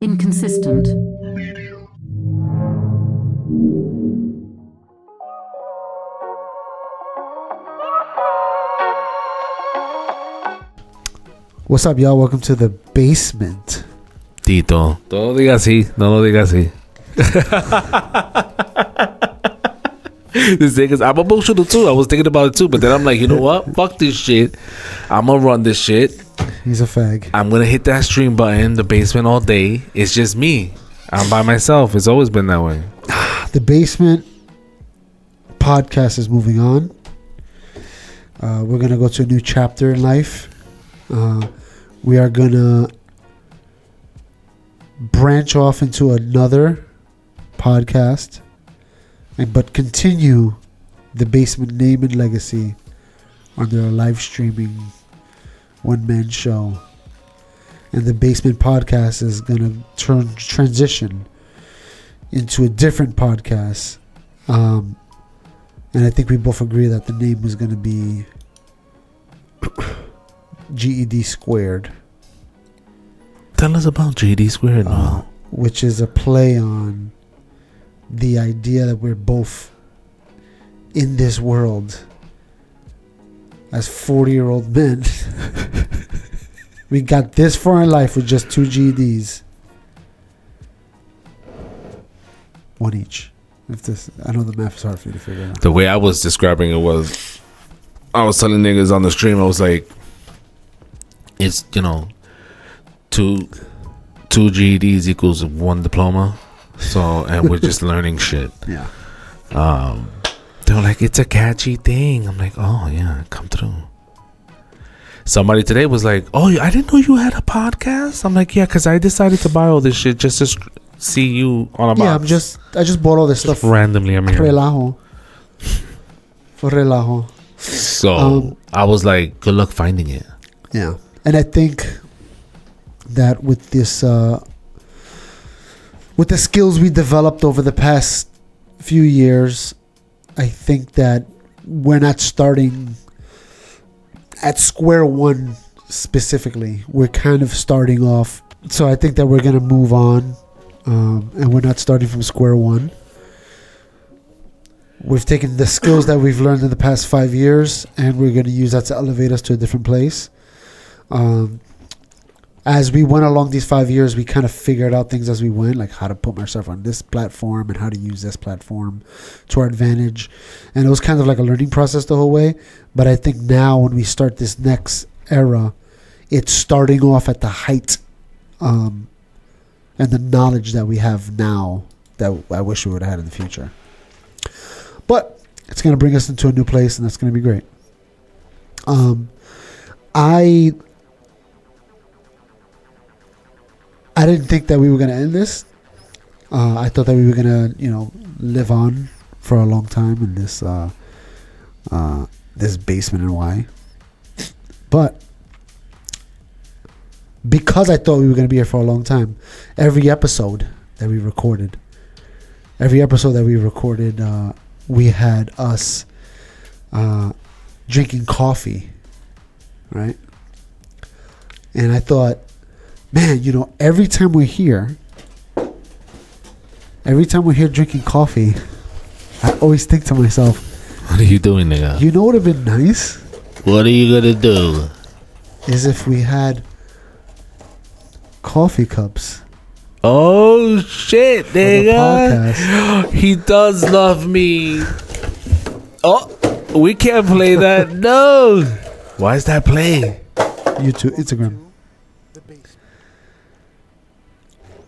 inconsistent, What's up, y'all? Welcome to the basement. Tito, no lo diga así, no lo diga así. This thing is, I'm emotional too. I was thinking about it too, but then I'm like, you know what? Fuck this shit. I'm gonna run this shit. He's a fag. I'm gonna hit that stream button, the basement all day. It's just me. I'm by myself. It's always been that way. The basement podcast is moving on. We're gonna go to a new chapter in life. We are gonna branch off into another podcast, but continue the basement name and legacy under a live streaming one-man show. And the basement podcast is gonna transition into a different podcast. And I think we both agree that the name was gonna be GED Squared. Tell us about GED Squared now. Which is a play on the idea that we're both in this world as 40-year-old men. We got this far in life with just 2 GEDs. One each. I know the math is hard for you to figure out. The way I was describing it was, I was telling niggas on the stream, I was like, it's, two GEDs equals 1 diploma. So, and we're just learning shit. Yeah. They were like, it's a catchy thing. I'm like, oh yeah, come through. Somebody today was like, oh, I didn't know you had a podcast. I'm like, yeah, because I decided to buy all this shit just to see you on a box. Yeah, I just bought all this stuff randomly. I'm here. Relajo. For relajo. So I was like, good luck finding it. Yeah. And I think that with this, with the skills we developed over the past few years, I think that we're not starting at square one specifically. We're kind of starting off. So I think that we're going to move on, and we're not starting from square one. We've taken the skills that we've learned in the past 5 years, and we're going to use that to elevate us to a different place. As we went along these 5 years, we kind of figured out things as we went, like how to put myself on this platform and how to use this platform to our advantage. And it was kind of like a learning process the whole way. But I think now when we start this next era, it's starting off at the height and the knowledge that we have now that I wish we would have had in the future. But it's going to bring us into a new place, and that's going to be great. I didn't think that we were going to end this. I thought that we were going to, live on for a long time in this this basement and why. But because I thought we were going to be here for a long time, every episode that we recorded, we had us drinking coffee, right? And I thought, man, every time we're here drinking coffee, I always think to myself, what are you doing, nigga? You know what would have been nice? What are you gonna do? Is if we had coffee cups. Oh shit, nigga. He does love me. Oh, we can't play that. No. Why is that playing? YouTube, Instagram.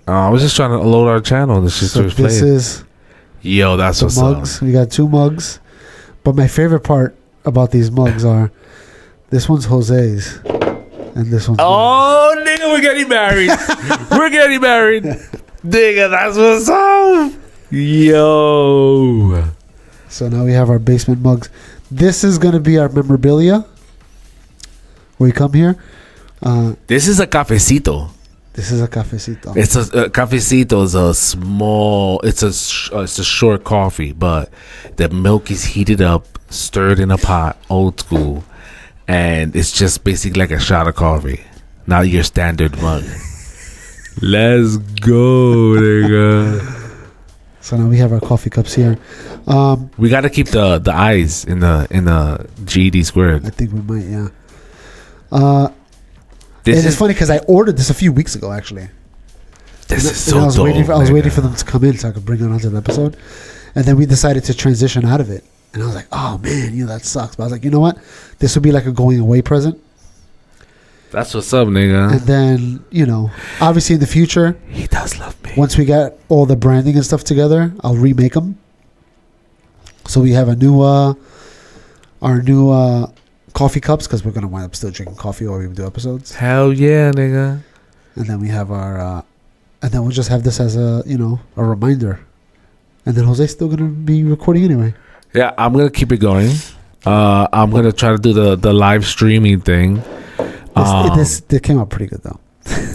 I was just trying to load our channel. This is yo, that's what's mugs. up. We got 2 mugs, but my favorite part about these mugs are this one's Jose's and this one's mine. Nigga, we're getting married. We're getting married, nigga. That's what's up. Yo. So now we have our basement mugs. This is gonna be our memorabilia. When we come here. This is a cafecito. This is a cafecito. It's a cafecito is a small. It's a short coffee, but the milk is heated up, stirred in a pot, old school, and it's just basically like a shot of coffee, not your standard mug. Let's go, nigga. So now we have our coffee cups here. We got to keep the eyes in the GED Squared. I think we might, yeah. And it's funny because I ordered this a few weeks ago, actually. This is so I was dope. waiting for them to come in so I could bring it onto the episode. And then we decided to transition out of it. And I was like, oh, man, that sucks. But I was like, you know what? This would be like a going away present. That's what's up, nigga. And then, obviously in the future, He does love me. once we got all the branding and stuff together, I'll remake them. So we have our new coffee cups because we're going to wind up still drinking coffee while we do episodes. Hell yeah, nigga. And then we have and then we'll just have this as a reminder. And then Jose's still going to be recording anyway. Yeah, I'm going to keep it going. I'm going to try to do the live streaming thing. They came out pretty good though.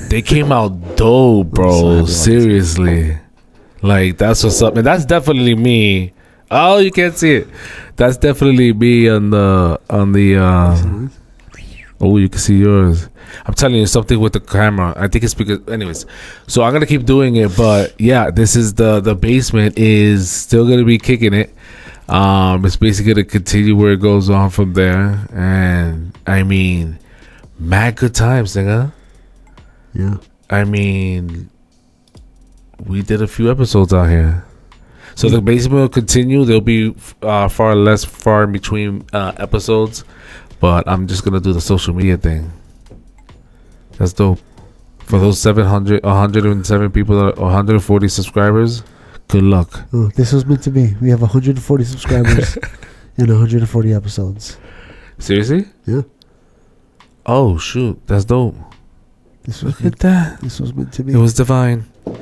They came out dope, bro. Seriously. Like, that's what's up. And that's definitely me. Oh, you can't see it. That's definitely me on the oh, you can see yours. I'm telling you, something with the camera. I think it's because, anyways. So I'm gonna keep doing it, but yeah, this is the basement is still gonna be kicking it. It's basically gonna continue where it goes on from there, and I mean, mad good times, nigga. Yeah. I mean, we did a few episodes out here. So the basement will continue. There'll be far in between episodes, but I'm just gonna do the social media thing. That's dope. For those 107 people, 140 subscribers, good luck. Oh, this was meant to be. We have 140 subscribers and 140 episodes. Seriously? Yeah. Oh shoot, that's dope. Look at that. This was meant to be. It was divine. All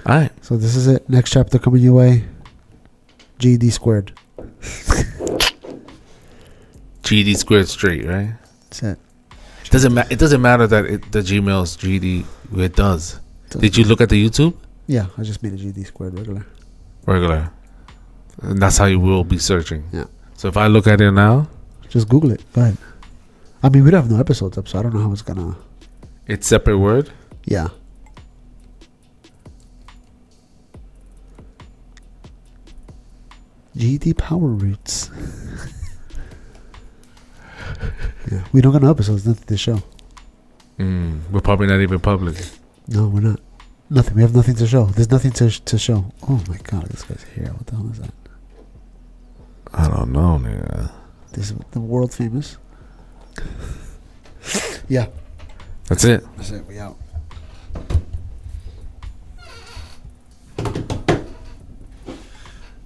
right. So this is it. Next chapter coming your way. GED Squared. GED Squared straight, right? That's it. It doesn't matter that the Gmail's GED. It does. Did you look at the YouTube? Yeah, I just made a GED Squared Regular. And that's how you will be searching. Yeah. So if I look at it now, just Google it. Go ahead. I mean, we don't have no episodes up, so I don't know how it's gonna. it's separate word. Yeah. GED Power Roots. Yeah, we don't got no episodes. Nothing to show. We're probably not even public. No, we're not. Nothing. We have nothing to show. There's nothing to show. Oh my god, this guy's here. What the hell is that? I don't know, nigga. This is the world famous. Yeah. That's it. That's it. We out.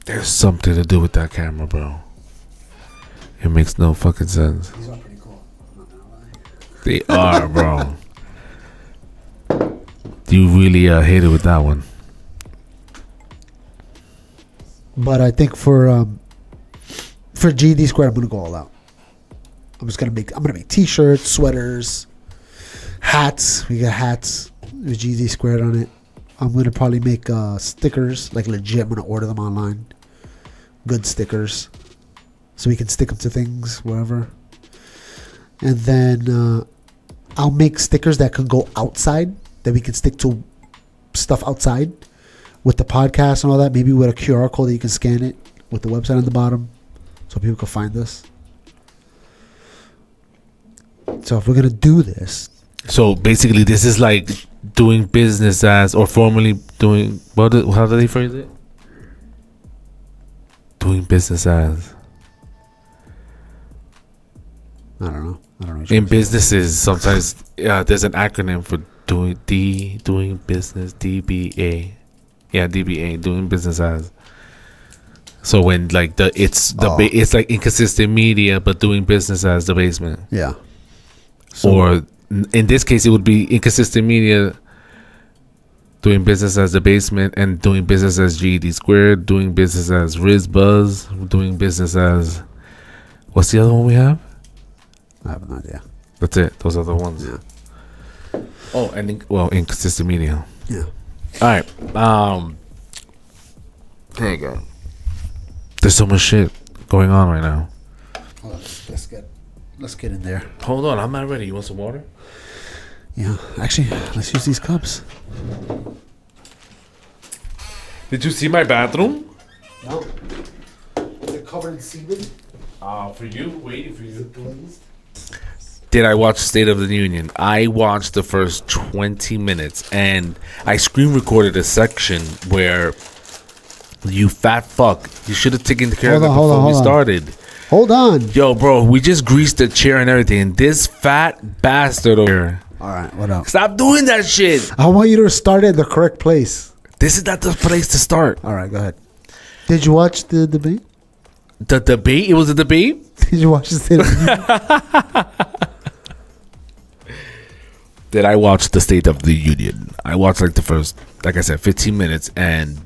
There's something to do with that camera, bro. It makes no fucking sense. These are pretty cool. I'm not gonna lie. They are, bro. You really hit it with that one. But I think for GED Squared, I'm gonna go all out. I'm gonna make t-shirts, sweaters, hats. We got hats with GED Squared on it. I'm gonna probably make stickers, like legit. I'm gonna order them online. Good stickers, so we can stick them to things wherever. And then I'll make stickers that can go outside, that we can stick to stuff outside with the podcast and all that. Maybe with a QR code that you can scan it with the website on the bottom, so people can find us. So if we're gonna do this, so basically, this is like doing business as, or formerly doing. How do they phrase it? Doing business as. I don't know. In businesses, sometimes there's an acronym for doing business. DBA. Yeah, DBA. Doing business as. So when like it's like inconsistent media, but doing business as the basement. Yeah. Or in this case, it would be inconsistent media, doing business as the basement, and doing business as GED Squared, doing business as Riz Buzz, doing business as, what's the other one we have? I have no idea. That's it. Those are the ones. Yeah. Oh, and inconsistent media. Yeah. All right. There you go. There's so much shit going on right now. Let's get in there. Hold on, I'm not ready. You want some water? Yeah. Actually, let's use these cups. Did you see my bathroom? No. They're covered in semen. For you, waiting for you. Did I watch State of the Union? I watched the first 20 minutes, and I screen recorded a section where you fat fuck. You should have taken care of it before we started. Hold on. Yo, bro, we just greased the chair and everything. And this fat bastard over here. All right, what up? Stop doing that shit. I want you to start at the correct place. This is not the place to start. All right, go ahead. Did you watch the debate? The debate? It was a debate? Did you watch the State of the Union? Did I watch the State of the Union? I watched like the first, like I said, 15 minutes, and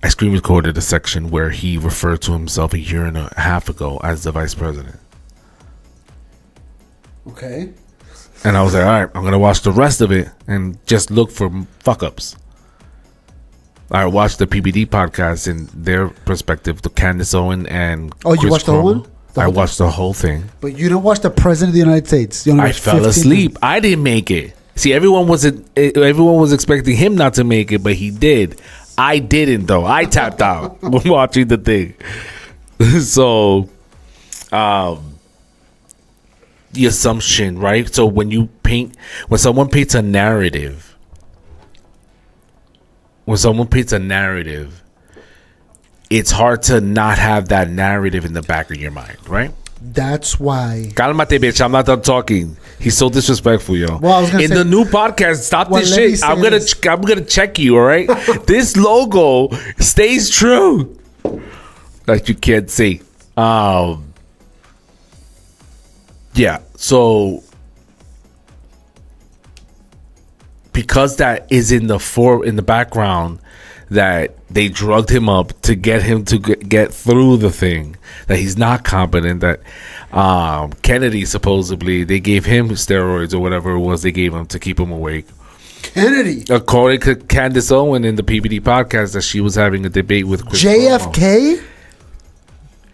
I screen recorded a section where he referred to himself a year and a half ago as the vice president. Okay. And I was like, all right, I'm going to watch the rest of it and just look for fuck-ups. I watched the PBD podcast in their perspective, the Candace Owen and Chris you watched the whole one? I watched the whole thing. But you didn't watch the President of the United States. You only I watched fell 15 asleep. minutes. I didn't make it. See, everyone was expecting him not to make it, but he did. I didn't, though. I tapped out when watching the thing. So, the assumption, right? So when someone paints a narrative, it's hard to not have that narrative in the back of your mind, right? That's why. Cálmate, bitch. I'm not done talking. He's so disrespectful, yo. Well, I was gonna in say- the new podcast, stop Well, this let me shit. say I'm this. gonna check you, all right? This logo stays true. Like you can't see. Yeah. So because that is in the background, that they drugged him up to get him to get through the thing, that he's not competent, that Kennedy supposedly they gave him steroids or whatever it was they gave him to keep him awake. Kennedy. According to Candace Owen in the PBD podcast, that she was having a debate with Chris JFK? Cuomo.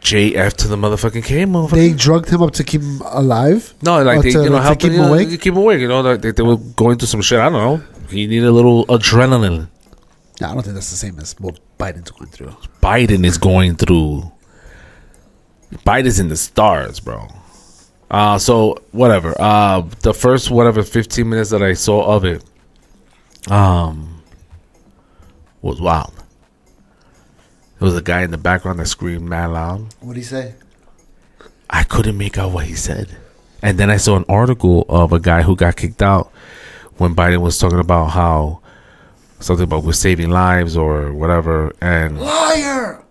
JF to the motherfucking K, motherfucker. They drugged him up to keep him alive? No, like they, to helped keep him awake? keep him awake. You know, like they were going through some shit. I don't know. He needed a little adrenaline. No, I don't think that's the same as what Biden's going through. Biden is going through. Biden's in the stars, bro. So whatever. The first 15 minutes that I saw of it, was wild. There was a guy in the background that screamed mad loud. What'd he say? I couldn't make out what he said. And then I saw an article of a guy who got kicked out when Biden was talking about how something about we're saving lives or whatever. And Liar!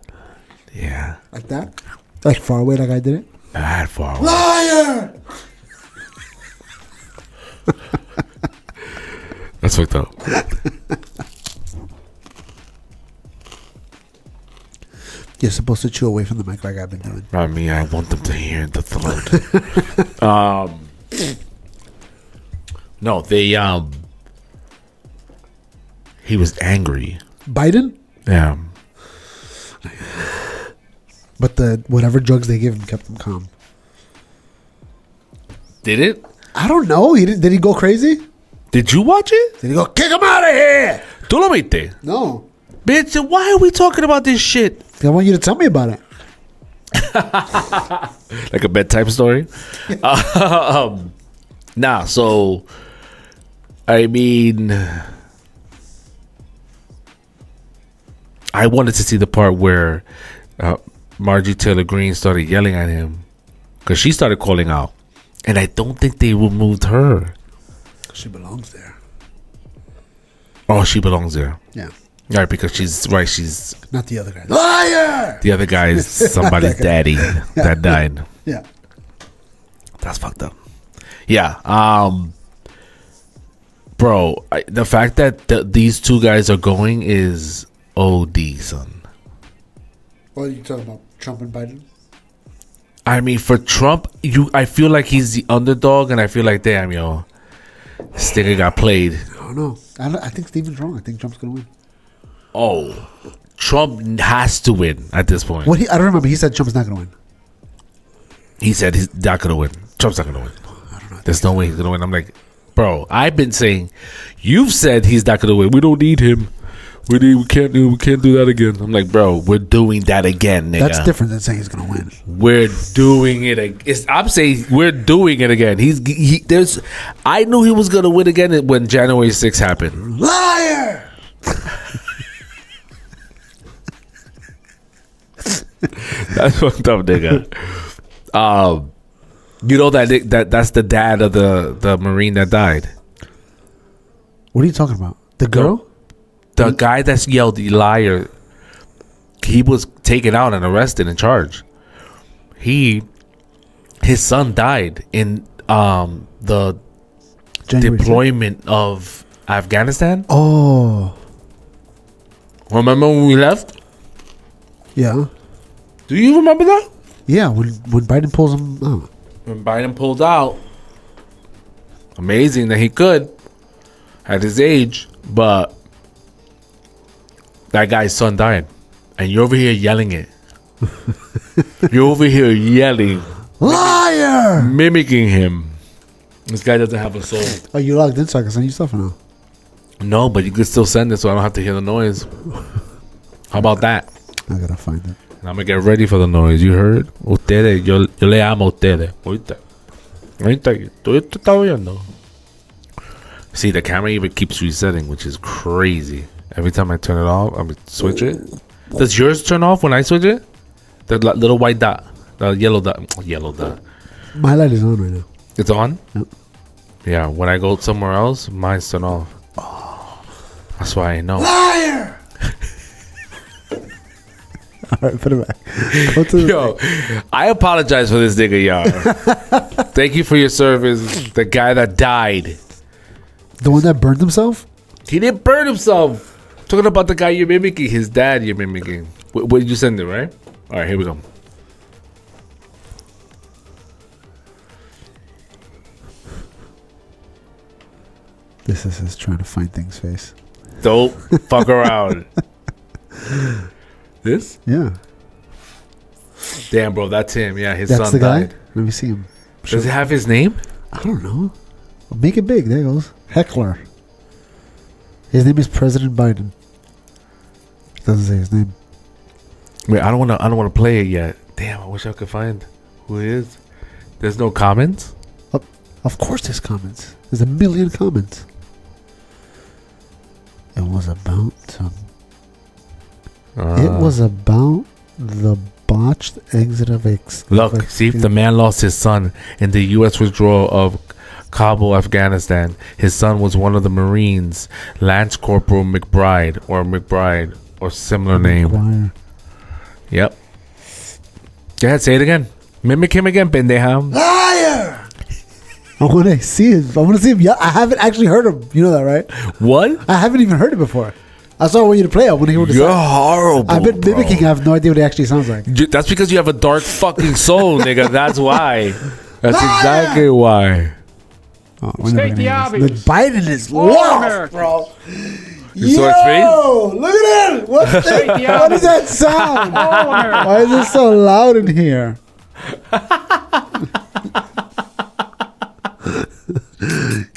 yeah, Like that? Like far away like I did it? that far away. Liar! That's fucked up. You're supposed to chew away from the mic like I've been doing. I mean, I want them to hear the throat. No, they he was angry. Biden? Yeah. But the whatever drugs they gave him kept him calm. Did it? I don't know. Did he go crazy? Did you watch it? Did he go, kick him out of here? ¿Tú lo viste? No. Bitch, why are we talking about this shit? I want you to tell me about it. Like a bedtime story? Nah, so I mean, I wanted to see the part where Marjorie Taylor Greene started yelling at him because she started calling out, and I don't think they removed her. She belongs there. Oh, she belongs there. Yeah. Right, because she's right. She's Not the other guy. Liar! the other guy is somebody's daddy that died. Yeah. That's fucked up. Yeah. Bro, the fact that these two guys are going is OD, son. What are you talking about? Trump and Biden? I mean, for Trump, I feel like he's the underdog, and I feel like, damn, yo, this nigga got played. I don't know. I think Steven's wrong. I think Trump's going to win. Oh, Trump has to win at this point. I don't remember. He said Trump's not going to win. He said he's not going to win. Trump's not going to win. I don't know. There's no way he's gonna win. I'm like, bro, I've been saying, you've said he's not gonna win. We don't need him. We can't do that again. I'm like, bro, we're doing that again, nigga. That's different than saying he's gonna win. We're doing it. I'm saying we're doing it again. There's. I knew he was gonna win again when January 6th happened. Liar. That's fucked up, nigga. You know that's the dad of the Marine that died. What are you talking about? The girl? The guy that's yelled liar. He was taken out and arrested and charged. His son died in the January deployment of Afghanistan. Oh. Remember when we left? Yeah. Do you remember that? Yeah, when Biden pulls him out. When Biden pulled out. Amazing that he could at his age, but that guy's son died. And you're over here yelling it. You're over here yelling. Liar! Mimicking him. This guy doesn't have a soul. Oh, you logged in so I can send you stuff or no? No, but you could still send it so I don't have to hear the noise. How about that? I gotta find it. And I'm gonna get ready for the noise. You heard? Ustedes, yo le amo a ustedes. Ahorita. Tú estás oyendo. See, the camera even keeps resetting, which is crazy. Every time I turn it off, I switch it. Does yours turn off when I switch it? The little white dot. The yellow dot. Yellow dot. My light is on right now. It's on? Yep. Yeah, when I go somewhere else, mine's turned off. Oh. That's why I know. Liar! All right, put it back. Go to Yo, I apologize for this nigga, y'all. Thank you for your service. The guy that died. the one that burned himself? He didn't burn himself. Talking about the guy you're mimicking, his dad you're mimicking. What did you send it, right? All right, here we go. This is his trying to find things face. Don't fuck around. This? Yeah. Damn, bro, that's him. Yeah, his That's son the guy? died. Let me see him. Does it have his name? I don't know. Well, make it big. There it goes. Heckler. His name is President Biden. Doesn't say his name. Wait, I don't want to play it yet. Damn, I wish I could find who it is. There's no comments? Of course there's comments. There's a million comments. It was about the botched exit of Look, see if the man lost his son in the U.S. withdrawal of Kabul, Afghanistan. His son was one of the Marines, Lance Corporal McBride or similar name. McGuire. Yep. Go ahead, say it again. Mimic him again, pendeja. Liar! I want to see it. I want to see him. Yeah, I haven't actually heard him. You know that, right? What? I haven't even heard it before. That's why I want you to play. I want to hear what it You're sounds. horrible. I've been mimicking. bro. I have no idea what it actually sounds like. That's because you have a dark fucking soul, nigga. That's why. That's Liar! exactly why. Oh, we're never State the gonna hear this. obvious. Look, Biden is All lost, Americans. bro. You saw his face? Look at it. What does that sound? All Americans. Why is it so loud in here?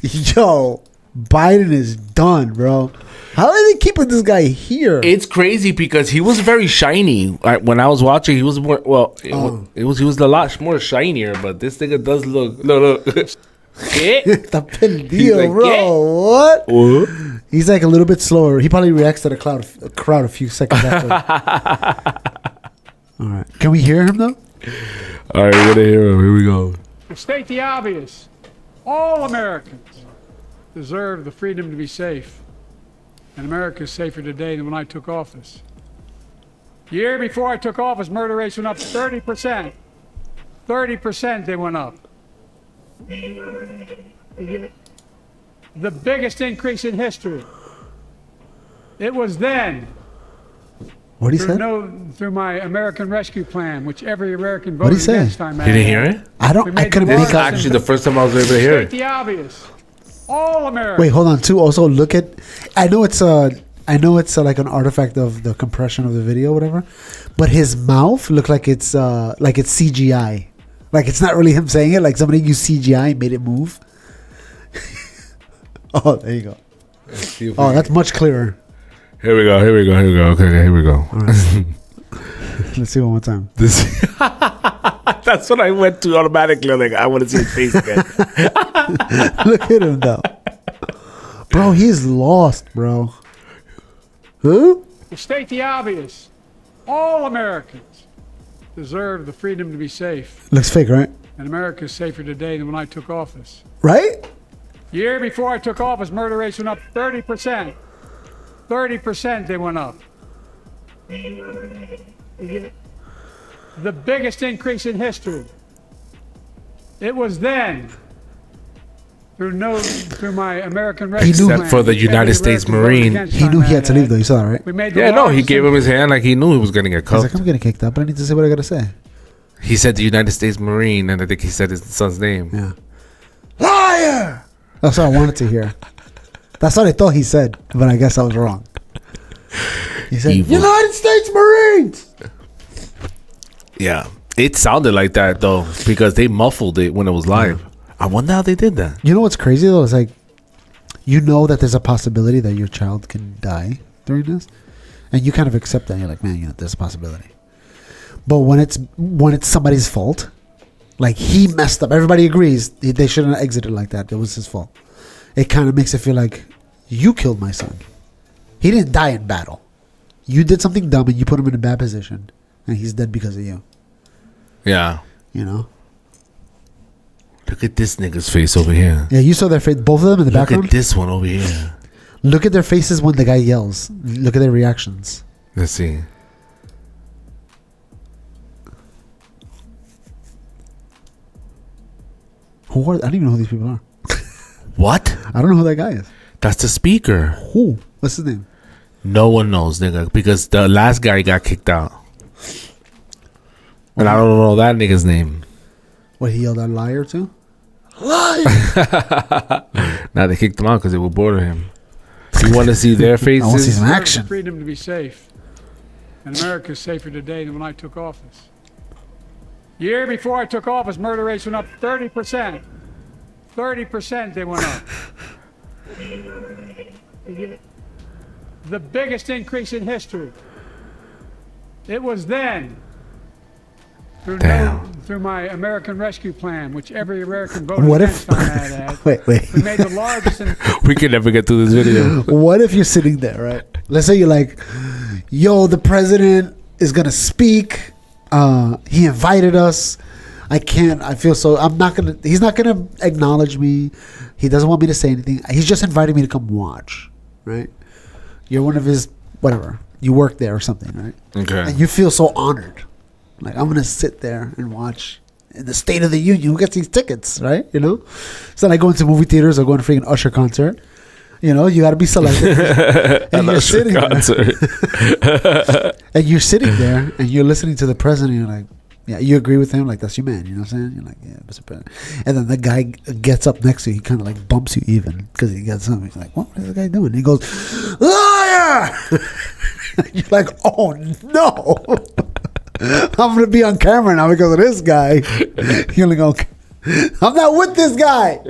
Yo, Biden is done, bro. How are they keeping this guy here? It's crazy because he was very shiny. When I was watching, he was more he was a lot more shinier. But this nigga does look. Está perdido, He's like, bro. yeah. What? What? He's like a little bit slower. He probably reacts to the crowd a few seconds after. All right. Can we hear him, though? All right, we're gonna hear him. Here we go. To state the obvious, all Americans deserve the freedom to be safe. And America is safer today than when I took office. The year before I took office, murder rates went up 30%. 30% they went up. The biggest increase in history. It was then, What he said? through my American Rescue Plan, which every American What'd he voted say? against. I You didn't hear it? I couldn't make out. Actually, the first time I was able to hear State it. the obvious. All Americans. Wait, hold on. Too. Also, look at. I know it's like an artifact of the compression of the video, whatever. But his mouth looked like it's CGI. Like it's not really him saying it. Like somebody used CGI and made it move. Oh, there you go. Oh, that's much clearer. Here we go. Okay, here we go. All right. Let's see one more time. This. That's what I went to automatically. Like, I want to see his face again. Look at him though. Bro, he's lost, bro. Huh? To state the obvious, all Americans deserve the freedom to be safe. Looks fake, right? And America is safer today than when I took office. Right? Year before I took office, murder rates went up 30%. 30% they went up. The biggest increase in history. It was then, through my American Rescue Plan, Except for the which United every States American voted Marine. against He on knew he that had to leave act. though. You saw that, right? We made the Yeah, no, he largest gave him his hand like he knew he was going to get He's cuffed. like, I'm getting kicked out, but I need to say what I gotta say. He said the United States Marine, and I think he said his son's name. Yeah. Liar! That's what I wanted to hear. That's what I thought he said, but I guess I was wrong. He said, Evil. United States Marines! Yeah. It sounded like that, though, because they muffled it when it was live. I wonder how they did that. You know what's crazy, though? It's like, you know that there's a possibility that your child can die during this, and you kind of accept that. You're like, man, there's a possibility. But when it's somebody's fault, like he messed up, everybody agrees they shouldn't have exited like that. It was his fault. It kind of makes it feel like you killed my son. He didn't die in battle. You did something dumb and you put him in a bad position, and he's dead because of you. Yeah. You know? Look at this nigga's face over here. Yeah, you saw their face, both of them in the Look background. at this one over here. Look at their faces when the guy yells. Look at their reactions. Let's see. Who are? I don't even know who these people are. What? I don't know who that guy is. That's the speaker. Who? What's his name? No one knows, nigga, because the last guy got kicked out. And I don't know that nigga's name. What, he yelled out liar too? Now they kicked him out because they were bored of him. You want to see their faces? I want to see some Deserve the action. freedom to be safe. And America is safer today than when I took office. Year before I took office, murder rates went up 30%. 30% they went up. The biggest increase in history. It was then, through my American Rescue Plan, which every American voted What against if? on that act. Wait. We made the largest. We could never get through this video. What if you're sitting there, right? Let's say you're like, yo, the president is going to speak. He invited us. I feel so, he's not going to acknowledge me. He doesn't want me to say anything. He's just inviting me to come watch, right? You're one of his, whatever. You work there or something, right? Okay. And you feel so honored. Like, I'm going to sit there and watch in the State of the Union. Who gets these tickets, right? You know? It's not like going to movie theaters or going to a freaking Usher concert. You know, you got to be selected. And you're sitting there. And you're sitting there and you're listening to the president. And you're like, yeah, you agree with him? Like, that's your man. You know what I'm saying? You're like, yeah, Mr. President. And then the guy gets up next to you. He kind of like bumps you even because he got something. He's like, what is the guy doing? He goes, liar! You're like, oh, no. I'm going to be on camera now because of this guy. You're like, okay. I'm not with this guy.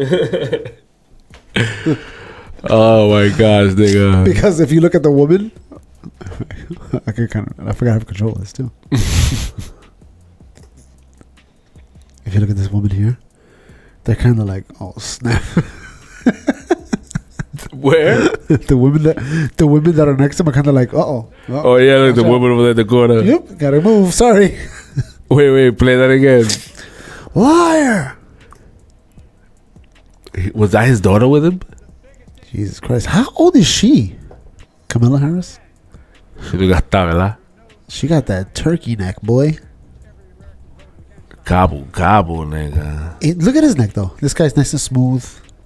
Oh my gosh, nigga. Because if you look at the woman, I forgot how to control this too. If you look at this woman here, they're kind of like, oh snap. Where? the women that are next to them are kind of like, oh. Oh yeah, like the woman over there in the corner. Yep, gotta move. Sorry. Wait, play that again. Liar. Was that his daughter with him? Jesus Christ, how old is she? Kamala Harris. She lo gasta, ¿verdad? She got that turkey neck, boy. Gobble, nigga. Look at his neck though. This guy's nice and smooth.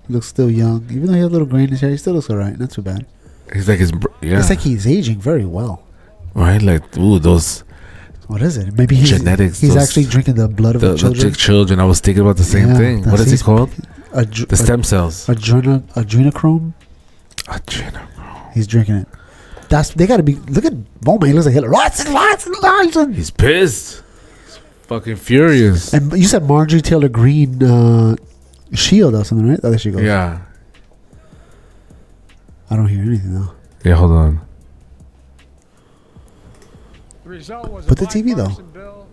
Looks still young, even though he has a little gray in his hair. He still looks alright. Not too bad. He's like yeah. It's like he's aging very well. Right, like those. What is it? Maybe he's genetics. He's actually drinking the blood of the children. The children. I was thinking about the same thing. What is it called? The stem cells. Adrenochrome. He's drinking it. They got to be. Look at Bowman. He looks like Hitler. He's pissed. fucking furious. And you said Marjorie Taylor Greene shield or something, right? Oh, there she goes. Yeah. I don't hear anything though. Yeah, hold on. The result was Put a the TV though. bipartisan bill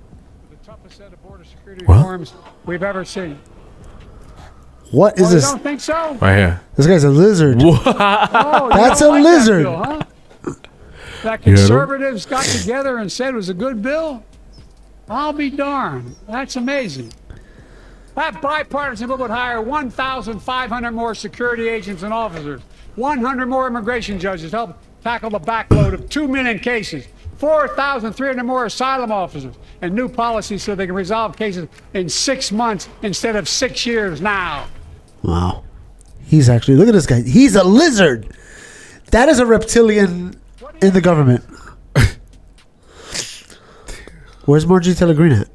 with the toughest set of border security What? reforms we've ever seen. What is You this? don't think so? Right here. This guy's a lizard. Oh, you That's don't a like lizard. That, bill, huh? That You heard him? conservatives got together and said it was a good bill? I'll be darned. That's amazing. That bipartisan bill would hire 1,500 more security agents and officers, 100 more immigration judges to help tackle the backload of 2 million cases, 4,300 more asylum officers, and new policies so they can resolve cases in 6 months instead of 6 years now. Wow. He's actually, look at this guy. He's a lizard. That is a reptilian in the government. Where's Marjorie Taylor Greene at?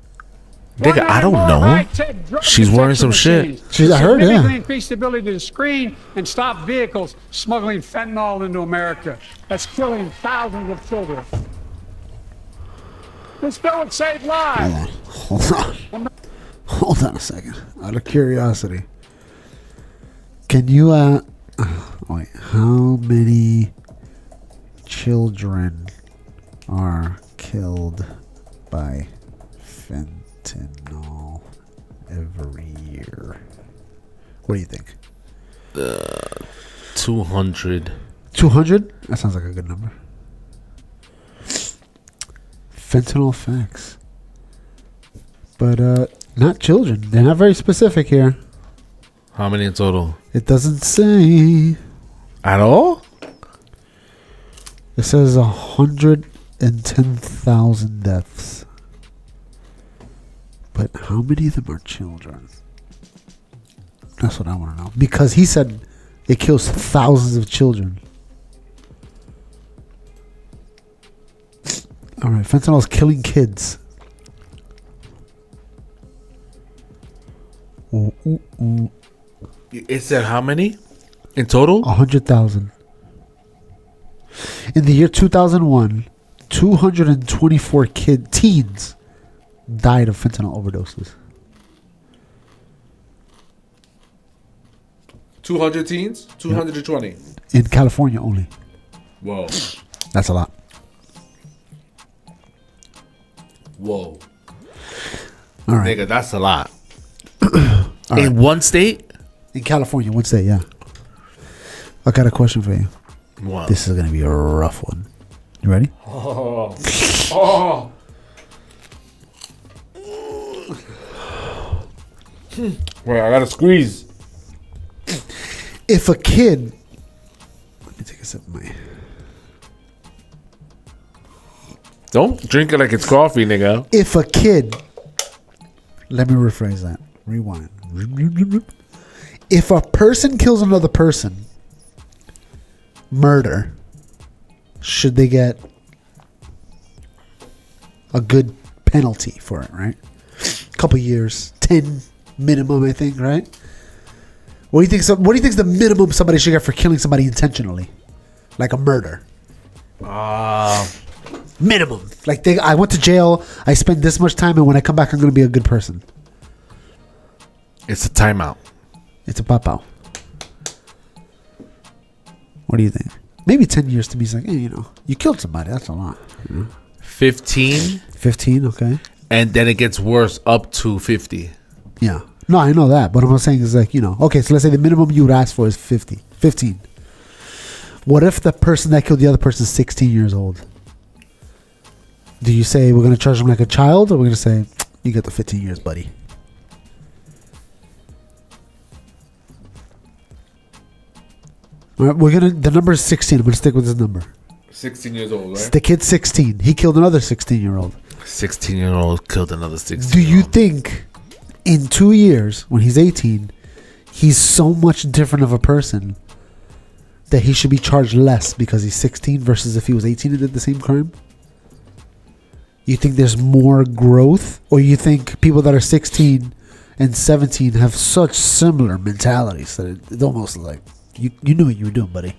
Nigga, I don't know. She's wearing some shit. I heard, yeah. Significantly increased the ability to screen and stop vehicles smuggling fentanyl into America. That's killing thousands of children. This bill would save lives. Hold on a second. Out of curiosity. Can you, wait, how many children are killed by fentanyl every year? What do you think? 200. 200? That sounds like a good number. Fentanyl facts. But not children. They're not very specific here. How many in total? It doesn't say. At all? It says 110,000 deaths. But how many of them are children? That's what I want to know. Because he said it kills thousands of children. All right, fentanyl is killing kids. Ooh, ooh, ooh. It said how many in total? 100,000. In the year 2001, 224 teens died of fentanyl overdoses. 200 teens? 220. In California only. Whoa. That's a lot. Whoa. All right. Nigga, that's a lot. All In one state? In California, one state, yeah. I got a question for you. Wow. This is going to be a rough one. You ready? Oh. Oh. Wait, I gotta squeeze. If a kid... Let me take a sip of my... Don't drink it like it's coffee, nigga. If a kid... Let me rephrase that. Rewind. If a person kills another person, murder, should they get a good penalty for it, right? A couple years, 10 minimum, I think, right? What do you think? What do you think is the minimum somebody should get for killing somebody intentionally, like a murder? Minimum. Like I went to jail. I spent this much time, and when I come back, I'm going to be a good person. It's a timeout. It's a pop-out. What do you think? Maybe 10 years to me is like, hey, you killed somebody. That's a lot. 15. 15, okay. And then it gets worse up to 50. Yeah. No, I know that. But what I'm saying is like, okay, so let's say the minimum you would ask for is 15. What if the person that killed the other person is 16 years old? Do you say we're going to charge them like a child, or we're going to say, you get the 15 years, buddy? All right, the number is 16. I'm going to stick with this number. 16 years old, right? The kid's 16. He killed another 16-year-old. 16-year-old killed another 16. Do you think in 2 years, when he's 18, he's so much different of a person that he should be charged less because he's 16 versus if he was 18 and did the same crime? You think there's more growth? Or you think people that are 16 and 17 have such similar mentalities that it's almost like you knew what you were doing, buddy?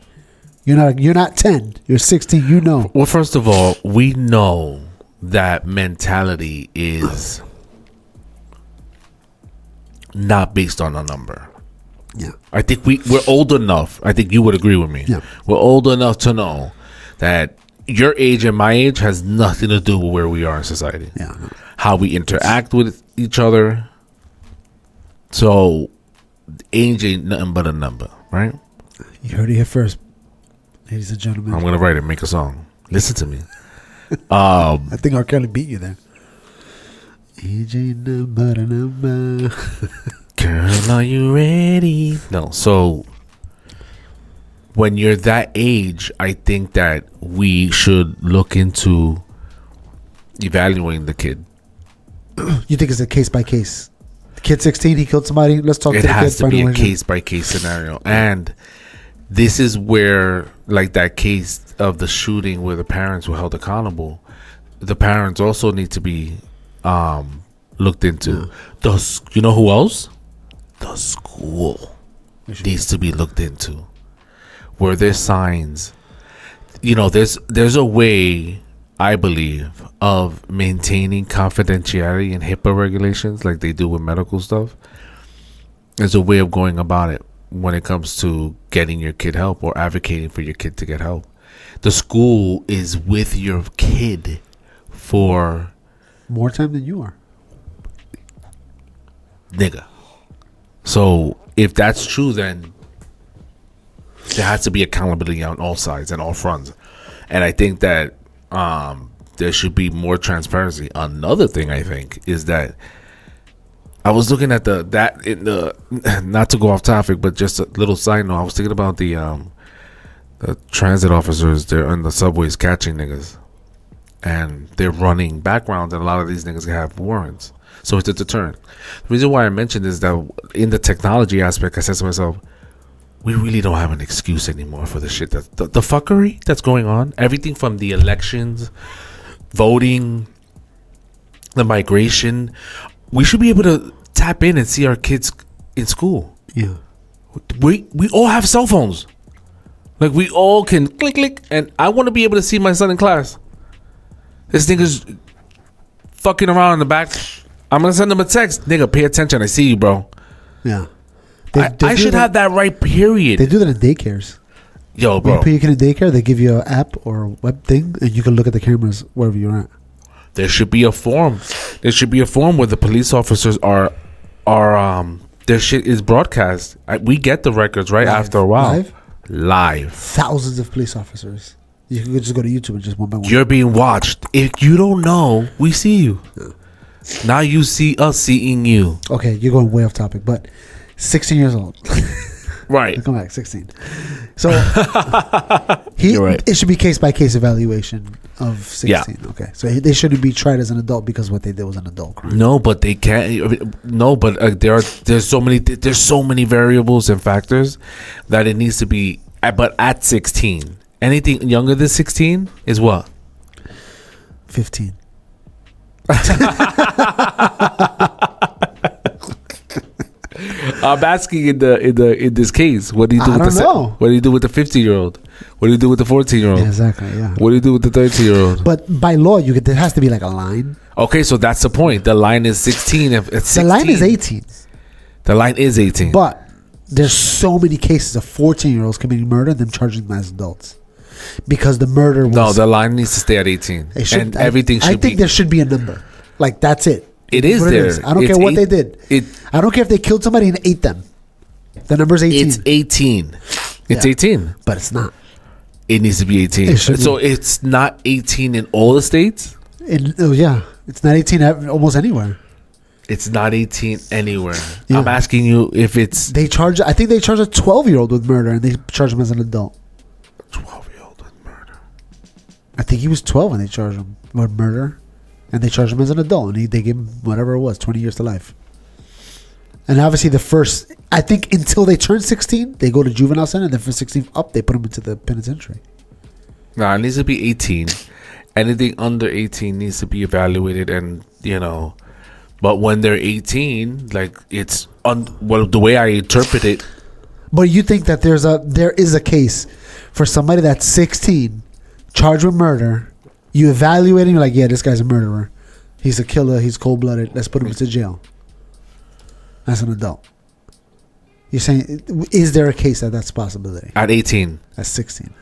You're not 10. You're 16. Well, first of all, we know that mentality is not based on a number. Yeah. I think we're old enough. I think you would agree with me. Yeah. We're old enough to know that your age and my age has nothing to do with where we are in society. Yeah. How we interact with each other. So age ain't nothing but a number, right? You heard it here first, ladies and gentlemen. I'm gonna write it, make a song. Listen to me. I think R. Kelly beat you there. Age ain't nothing but a number. Girl, are you ready? No. So when you're that age, I think that we should look into evaluating the kid. You think it's a case by case? Kid 16, he killed somebody. Let's talk. It to the has kid, to be a find case by case scenario, and this is where, like that case of the shooting where the parents were held accountable, the parents also need to be looked into. You know who else? The school needs to be looked into. Were there signs? You know, there's a way, I believe, of maintaining confidentiality and HIPAA regulations like they do with medical stuff. There's a way of going about it when it comes to getting your kid help or advocating for your kid to get help. The school is with your kid for more time than you are. Nigga. So if that's true, then there has to be accountability on all sides and all fronts. And I think that there should be more transparency. Another thing I think is that I was looking at not to go off topic, but just a little side note. I was thinking about the transit officers. They're on the subways catching niggas, and they're running backgrounds, and a lot of these niggas have warrants. So it's a deterrent. The reason why I mentioned is that in the technology aspect, I said to myself, we really don't have an excuse anymore for the shit the fuckery that's going on. Everything from the elections, voting, the migration. We should be able to tap in and see our kids in school. Yeah. We all have cell phones. Like we all can click, and I want to be able to see my son in class. This nigga's fucking around in the back. I'm gonna send him a text. Nigga, pay attention. I see you, bro. Yeah. I should have that right, period. They do that in daycares. Yo, When bro. you put your kid in daycare, they give you an app or web thing, and you can look at the cameras wherever you're at. There should be a form. There should be a form where the police officers are their shit is broadcast. We get the records right Live. after a while. Live? Thousands of police officers. You can just go to YouTube and just one by one. You're being watched. If you don't know, we see you. Now you see us seeing you. Okay, you're going way off topic, but 16 years old. Right. Come back, 16. So You're right. It should be case by case evaluation of 16. Yeah. Okay, so they shouldn't be tried as an adult because what they did was an adult crime. No, but they can't. No, but there's so many variables and factors that it needs to be. But at 16, anything younger than 16 is what? 15. I'm asking in this case, what do you do I with don't know. what do you do with the 50-year-old? What do you do with the 14-year-old? Yeah, exactly, yeah. What do you do with the 13-year-old? But by law, there has to be like a line. Okay, so that's the point. The line is 16. If it's 16, The line is 18. The line is 18. But there's so many cases of 14-year-olds committing murder and them charging them as adults. Because the murder was... No, the line needs to stay at 18. And everything should be... I think there should be a number. Like, that's it. It is what there. It is. I don't care what they did. I don't care if they killed somebody and ate them. The number's 18. It's 18. It's Yeah. 18. But it's not. It needs to be 18. It should So be. it's not 18 in all the states? Yeah. It's not 18 almost anywhere. It's not 18 anywhere. Yeah. I'm asking you if it's... I think they charge a 12-year-old with murder and they charge him as an adult. 12-year-old with murder. I think he was 12 when they charged him with murder. And they charged him as an adult. And they gave him whatever it was, 20 years to life. And obviously I think until they turn 16, they go to juvenile center. And then from 16 up, they put them into the penitentiary. No, it needs to be 18. Anything under 18 needs to be evaluated and, but when they're 18, like it's the way I interpret it. But you think that there is a case for somebody that's 16, charged with murder. You evaluate him, you're like, yeah, this guy's a murderer. He's a killer. He's cold-blooded. Let's put him into jail. as an adult? You're saying, is there a case that that's a possibility? At 18. At 16.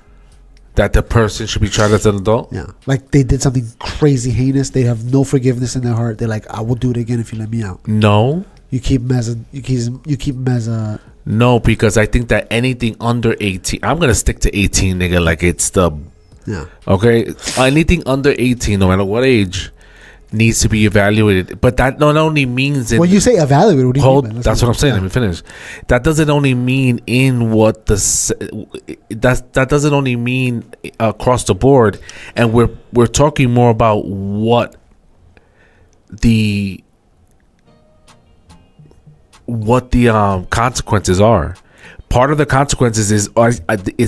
That the person should be tried as an adult? Yeah. Like they did something crazy heinous. They have no forgiveness in their heart. They're like, I will do it again if you let me out. No. You keep them as a No, because I think that anything under 18, I'm going to stick to 18, nigga, like it's the... Yeah. Okay? Anything under 18, no matter what age, needs to be evaluated. But that not only means... When you say evaluate, what do you mean? That's what I'm saying. Yeah. Let me finish. That doesn't only mean in what the... That doesn't only mean across the board. And we're talking more about what the consequences are. Part of the consequences is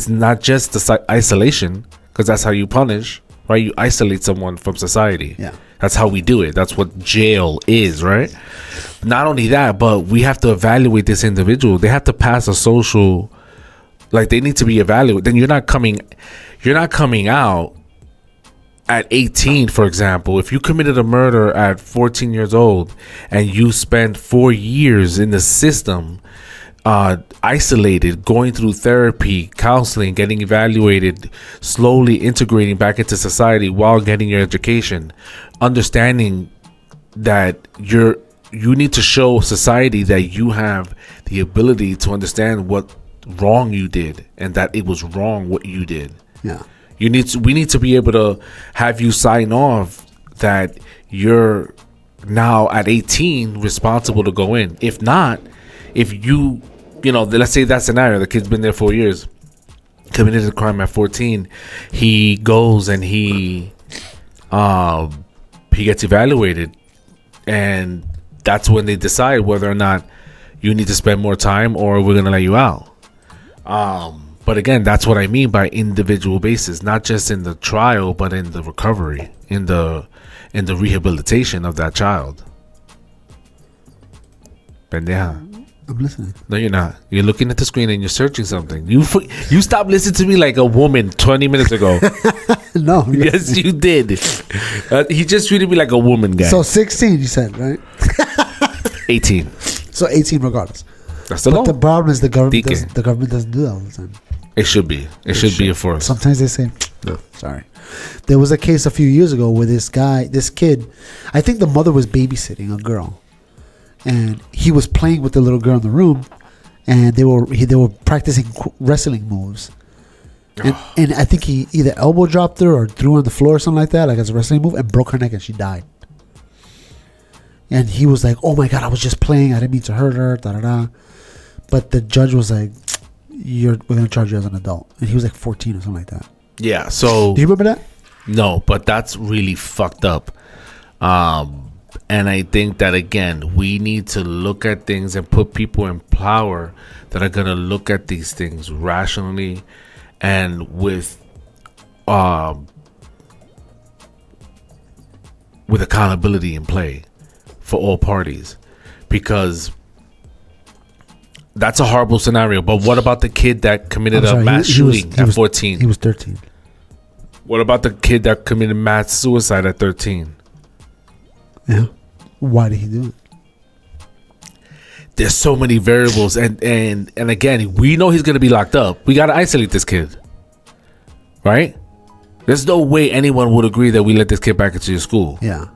not just the isolation, because that's how you punish, right? You isolate someone from society. Yeah. That's how we do it. That's what jail is, right? Not only that, but we have to evaluate this individual. They have to pass a social, like they need to be evaluated. Then you're not coming out at 18, for example. If you committed a murder at 14 years old and you spent 4 years in the system, isolated, going through therapy, counseling, getting evaluated, slowly integrating back into society while getting your education, understanding that you need to show society that you have the ability to understand what wrong you did and that it was wrong what you did. Yeah. We need to be able to have you sign off that you're now at 18 responsible to go in. If not, if you let's say that scenario, the kid's been there 4 years, committed a crime at 14, he goes and he gets evaluated, and that's when they decide whether or not you need to spend more time or we're gonna let you out. But again, that's what I mean by individual basis, not just in the trial, but in the recovery, in the rehabilitation of that child. Pendeja. I'm listening. No, you're not. You're looking at the screen and you're searching something. You stopped listening to me like a woman 20 minutes ago. No. Yes, you did. He just treated me like a woman, guy. So 16, you said, right? 18. So 18 regardless. That's the But law. the problem is the government DK. doesn't do that all the time. It should be. It should be enforced. Sometimes they say, no, sorry. There was a case a few years ago where this kid, I think the mother was babysitting a girl, and he was playing with the little girl in the room, and they were practicing wrestling moves, and I think he either elbow dropped her or threw her on the floor or something like that, like as a wrestling move, and broke her neck, and she died. And he was like, "Oh my God, I was just playing. I didn't mean to hurt her." Da da da. But the judge was like, we're gonna charge you as an adult, and he was like 14 or something like that. Yeah. So Do you remember that? no, but that's really fucked up. And I think that, again, we need to look at things and put people in power that are going to look at these things rationally and with accountability in play for all parties, because that's a horrible scenario. But what about the kid that committed a mass shooting at 14? He was 13. What about the kid that committed mass suicide at 13? Yeah. Why did he do it? There's so many variables, and again, we know he's gonna be locked up. We gotta isolate this kid, right? There's no way anyone would agree that we let this kid back into your school. Yeah.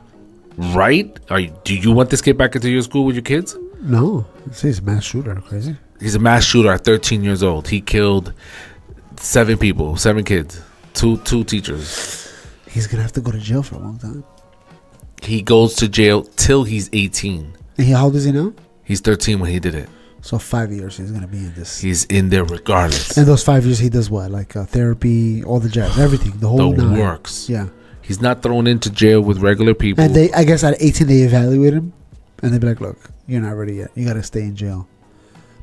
Right? Do you want this kid back into your school with your kids? No. He's a mass shooter. Crazy. He's a mass shooter at 13 years old. He killed 7 kids, two teachers. He's gonna have to go to jail for a long time. He goes to jail till he's 18. And how old is he now? He's 13 when he did it. So 5 years he's gonna be in this. He's in there regardless. And those 5 years he does what? Like therapy, all the jazz, everything, the whole The nine. works. Yeah. He's not thrown into jail with regular people. And I guess at 18 they evaluate him, and they be like, "Look, you're not ready yet. You gotta stay in jail."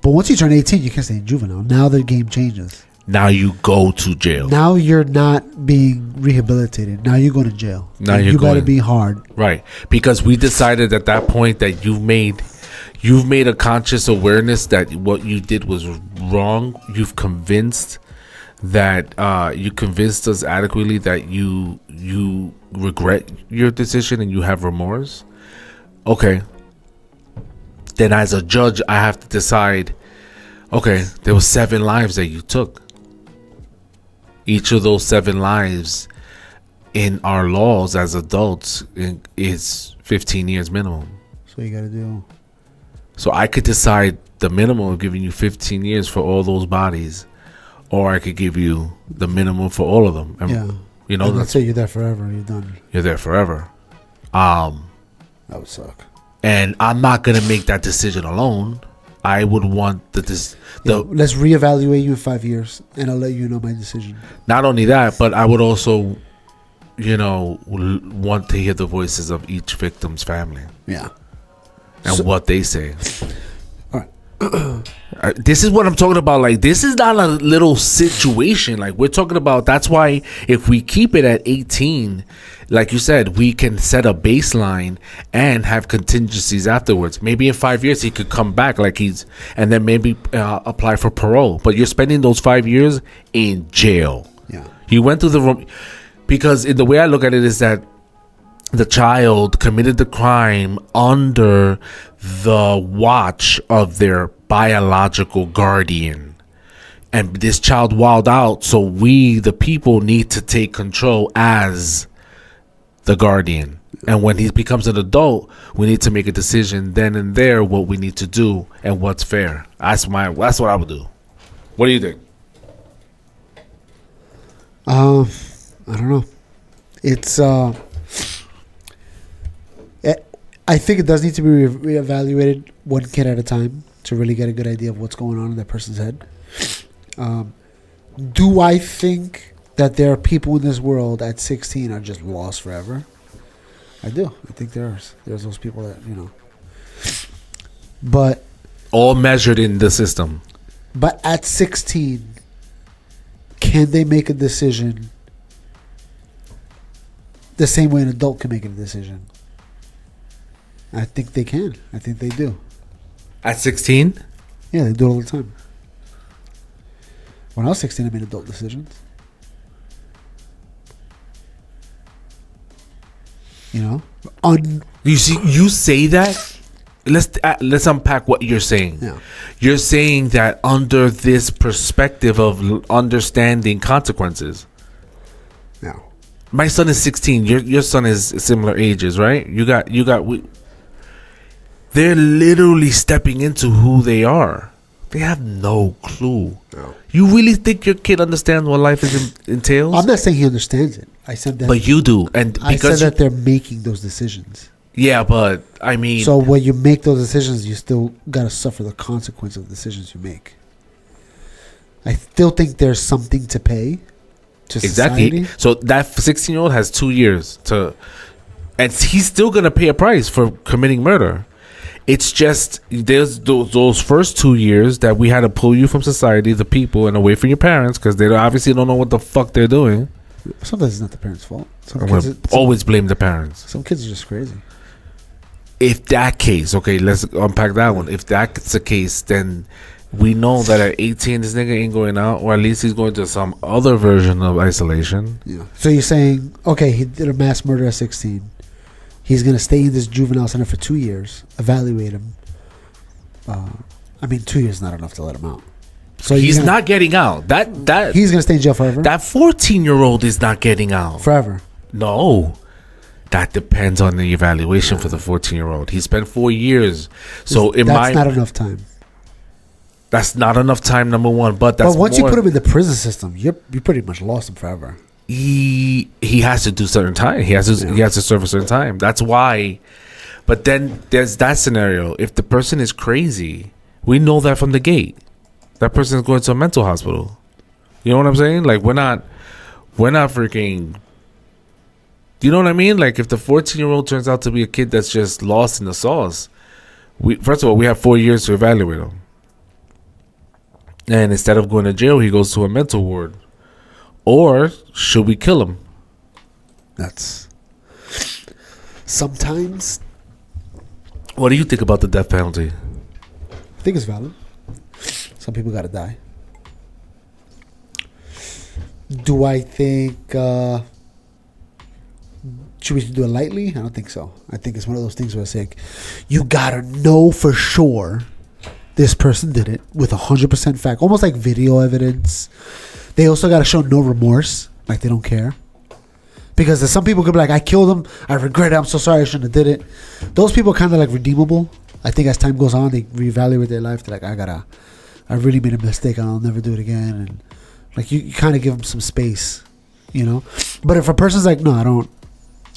But once you turn 18, you can't stay in juvenile. Now the game changes. Now you go to jail. Now you're not being rehabilitated. Now you're going to jail. Now and you're you going. gotta be hard. Right. Because we decided at that point that you've made a conscious awareness that what you did was wrong. You've convinced that you convinced us adequately that you regret your decision and you have remorse. Okay. then as a judge, I have to decide, okay, there were 7 lives that you took. Each of those 7 lives in our laws as adults is 15 years minimum. So you got to do. So I could decide the minimum of giving you 15 years for all those bodies, or I could give you the minimum for all of them. And, Yeah. you know, And let's say you're there forever. You're done. you're there forever. That would suck. And I'm not gonna make that decision alone. I would want Let's reevaluate you in 5 years, and I'll let you know my decision. not only that, but I would also, want to hear the voices of each victim's family Yeah. and what they say. All right. This is what I'm talking about. Like, this is not a little situation. Like, we're talking about, that's why if we keep it at 18, like you said, we can set a baseline and have contingencies afterwards. Maybe in 5 years he could come back and then maybe apply for parole. But you're spending those 5 years in jail. Yeah. You went through because in the way I look at it is that the child committed the crime under the watch of their biological guardian, and this child wilded out, so we the people need to take control as the guardian. And when he becomes an adult, we need to make a decision then and there what we need to do and what's fair. That's what I would do. What do you think? I don't know. It's I think it does need to be reevaluated one kid at a time to really get a good idea of what's going on in that person's head. Do I think that there are people in this world at 16 are just lost forever? I do. I think there's those people that, but All measured in the system. But at 16, can they make a decision the same way an adult can make a decision? I think they can. I think they do. At 16? Yeah, they do it all the time. When I was 16, I made adult decisions. You see, you say that. Let's unpack what you're saying. Yeah. You're saying that under this perspective of understanding consequences. Yeah. My son is 16. Your son is similar ages, right? They're literally stepping into who they are. They have no clue. No. You really think your kid understands what life entails? I'm not saying he understands it. I said that. But you do, and I because said that they're making those decisions. yeah, but I mean, So when you make those decisions, you still gotta suffer the consequence of the decisions you make. I still think there's something to pay to exactly. society. So that 16-year-old has 2 years and he's still gonna pay a price for committing murder. It's just there's those first 2 years that we had to pull you from society, the people, and away from your parents because they obviously don't know what the fuck they're doing. Sometimes it's not the parents' fault. I'm gonna always blame the parents. Some kids are just crazy. If that case, okay, let's unpack that one. If that's the case, then we know that at 18, this nigga ain't going out, or at least he's going to some other version of isolation. Yeah. So you're saying, okay, he did a mass murder at 16. He's going to stay in this juvenile center for 2 years, evaluate him. 2 years is not enough to let him out. So He's not getting out. That he's going to stay in jail forever? That 14-year-old is not getting out. Forever. No. That depends on the evaluation for the 14-year-old. He spent 4 years. So that's not enough time. That's not enough time, number one. But once you put him in the prison system, you pretty much lost him forever. He has to do certain time. He has to serve a certain time. That's why. But then there's that scenario. If the person is crazy, we know that from the gate. That person is going to a mental hospital. You know what I'm saying? Like we're not freaking. You know what I mean? Like if the 14-year-old turns out to be a kid that's just lost in the sauce, first of all we have 4 years to evaluate him. And instead of going to jail, he goes to a mental ward. Or should we kill him? That's sometimes. What do you think about the death penalty? I think it's valid. Some people got to die. Do I think should we do it lightly? I don't think so. I think it's one of those things where it's like, you gotta know for sure this person did it with 100% fact, almost like video evidence. They also gotta show no remorse, like they don't care. Because there's some people could be like, I killed him, I regret it, I'm so sorry, I shouldn't have did it. Those people are kind of like redeemable. I think as time goes on, they reevaluate their life. They're like, I really made a mistake and I'll never do it again. And like you kind of give them some space, you know. But if a person's like, no, I don't,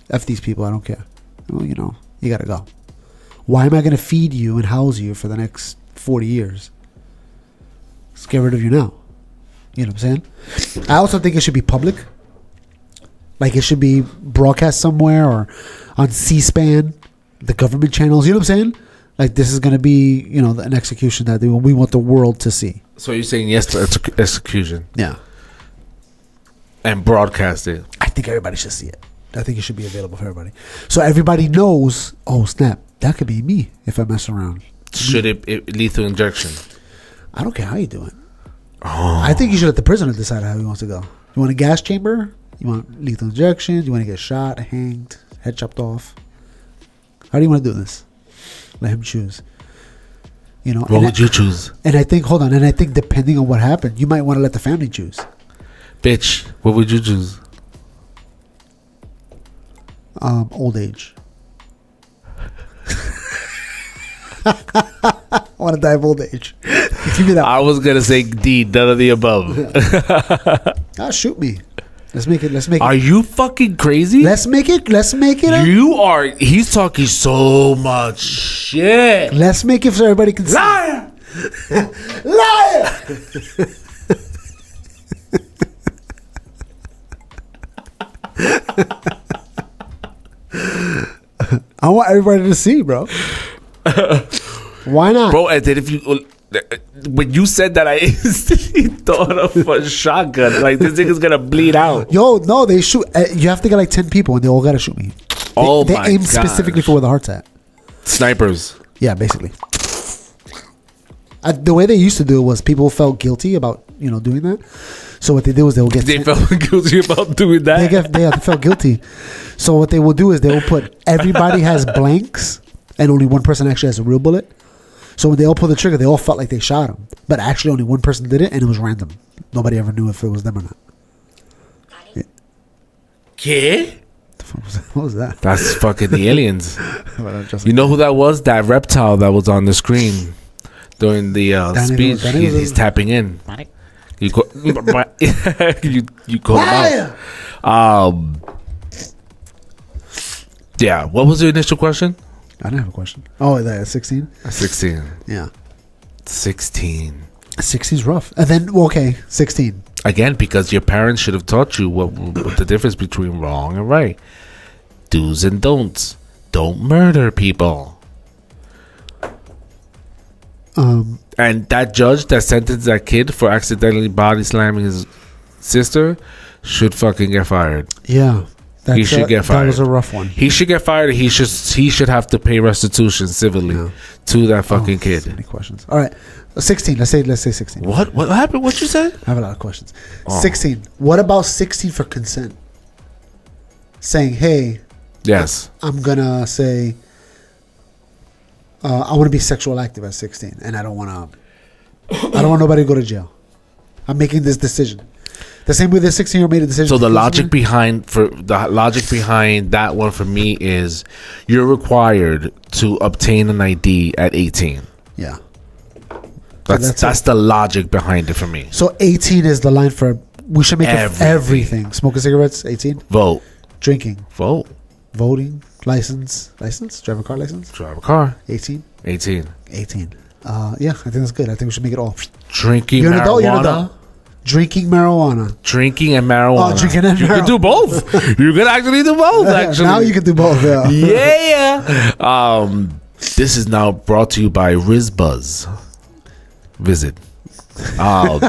F these people, I don't care. Well, you know, you gotta go. Why am I gonna feed you and house you for the next 40 years? Let's get rid of you now. You know what I'm saying? I also think it should be public. Like it should be broadcast somewhere or on C-SPAN, the government channels. You know what I'm saying? Like this is going to be, you know, an execution that we want the world to see. So you're saying yes to execution? Yeah. And broadcast it? I think everybody should see it. I think it should be available for everybody. So everybody knows, oh snap, that could be me if I mess around. Should it lethal injection? I don't care how you do it. Oh. I think you should let the prisoner decide how he wants to go. You want a gas chamber? You want lethal injection? You want to get shot, hanged, head chopped off? How do you want to do this? Let him choose. You know. What would you choose? And I think, hold on, and I think depending on what happened, you might want to let the family choose. Bitch, what would you choose? Old age. I want to die of old age. Give me that. I was gonna say D, none of the above. Shoot me. Let's make it. Are you fucking crazy? Let's make it. You are. He's talking so much shit. Let's make it so everybody can see. Liar! Liar! I want everybody to see, bro. Why not? Bro, and then if you... When you said that, I instantly thought of a shotgun. Like, this nigga's gonna bleed out. Yo, no, they shoot. You have to get like 10 people and they all gotta shoot me. They aim specifically for where the heart's at. Snipers. Yeah, basically. The way they used to do it was people felt guilty about, you know, doing that. So what they do is they will get... They felt guilty about doing that? They felt guilty. So what they will do is they will put... Everybody has blanks and only one person actually has a real bullet. So when they all pulled the trigger, they all felt like they shot him. But actually only one person did it and it was random. Nobody ever knew if it was them or not. Yeah. ¿Qué? What was that? That's fucking the aliens. You know who that was? That reptile that was on the screen during the speech. He's tapping in. You call, you call him out. Yeah. What was the initial question? I didn't have a question. Oh, that 16? 16. Yeah. 16. 16's rough. And then, okay, 16. Again, because your parents should have taught you what the difference between wrong and right. Do's and don'ts. Don't murder people. And that judge that sentenced that kid for accidentally body slamming his sister should fucking get fired. Yeah. He should get fired. That was a rough one. He should get fired. He should have to pay restitution civilly to that fucking kid. So many questions. All right, 16. Let's say 16. What happened? What you said? I have a lot of questions. 16. What about 16 for consent? Saying, hey, yes, I'm gonna say, I want to be sexual active at 16, and I don't want nobody to go to jail. I'm making this decision. The same way the 16-year-old made a decision. So the logic behind that one for me is you're required to obtain an ID at 18. Yeah. That's the logic behind it for me. So 18 is the line for we should make everything. Smoking cigarettes, 18. Vote. Drinking. Vote. Voting. License. Drive a car license. Drive a car. 18. 18. Yeah, I think that's good. I think we should make it all. Drinking you're an marijuana. Adult, you're an adult. Drinking marijuana. Drinking and marijuana. Oh, drinking and marijuana. You can do both. You can actually do both, actually. Now you can do both, yeah. Yeah. This is now brought to you by Rizbuzz. Visit. No,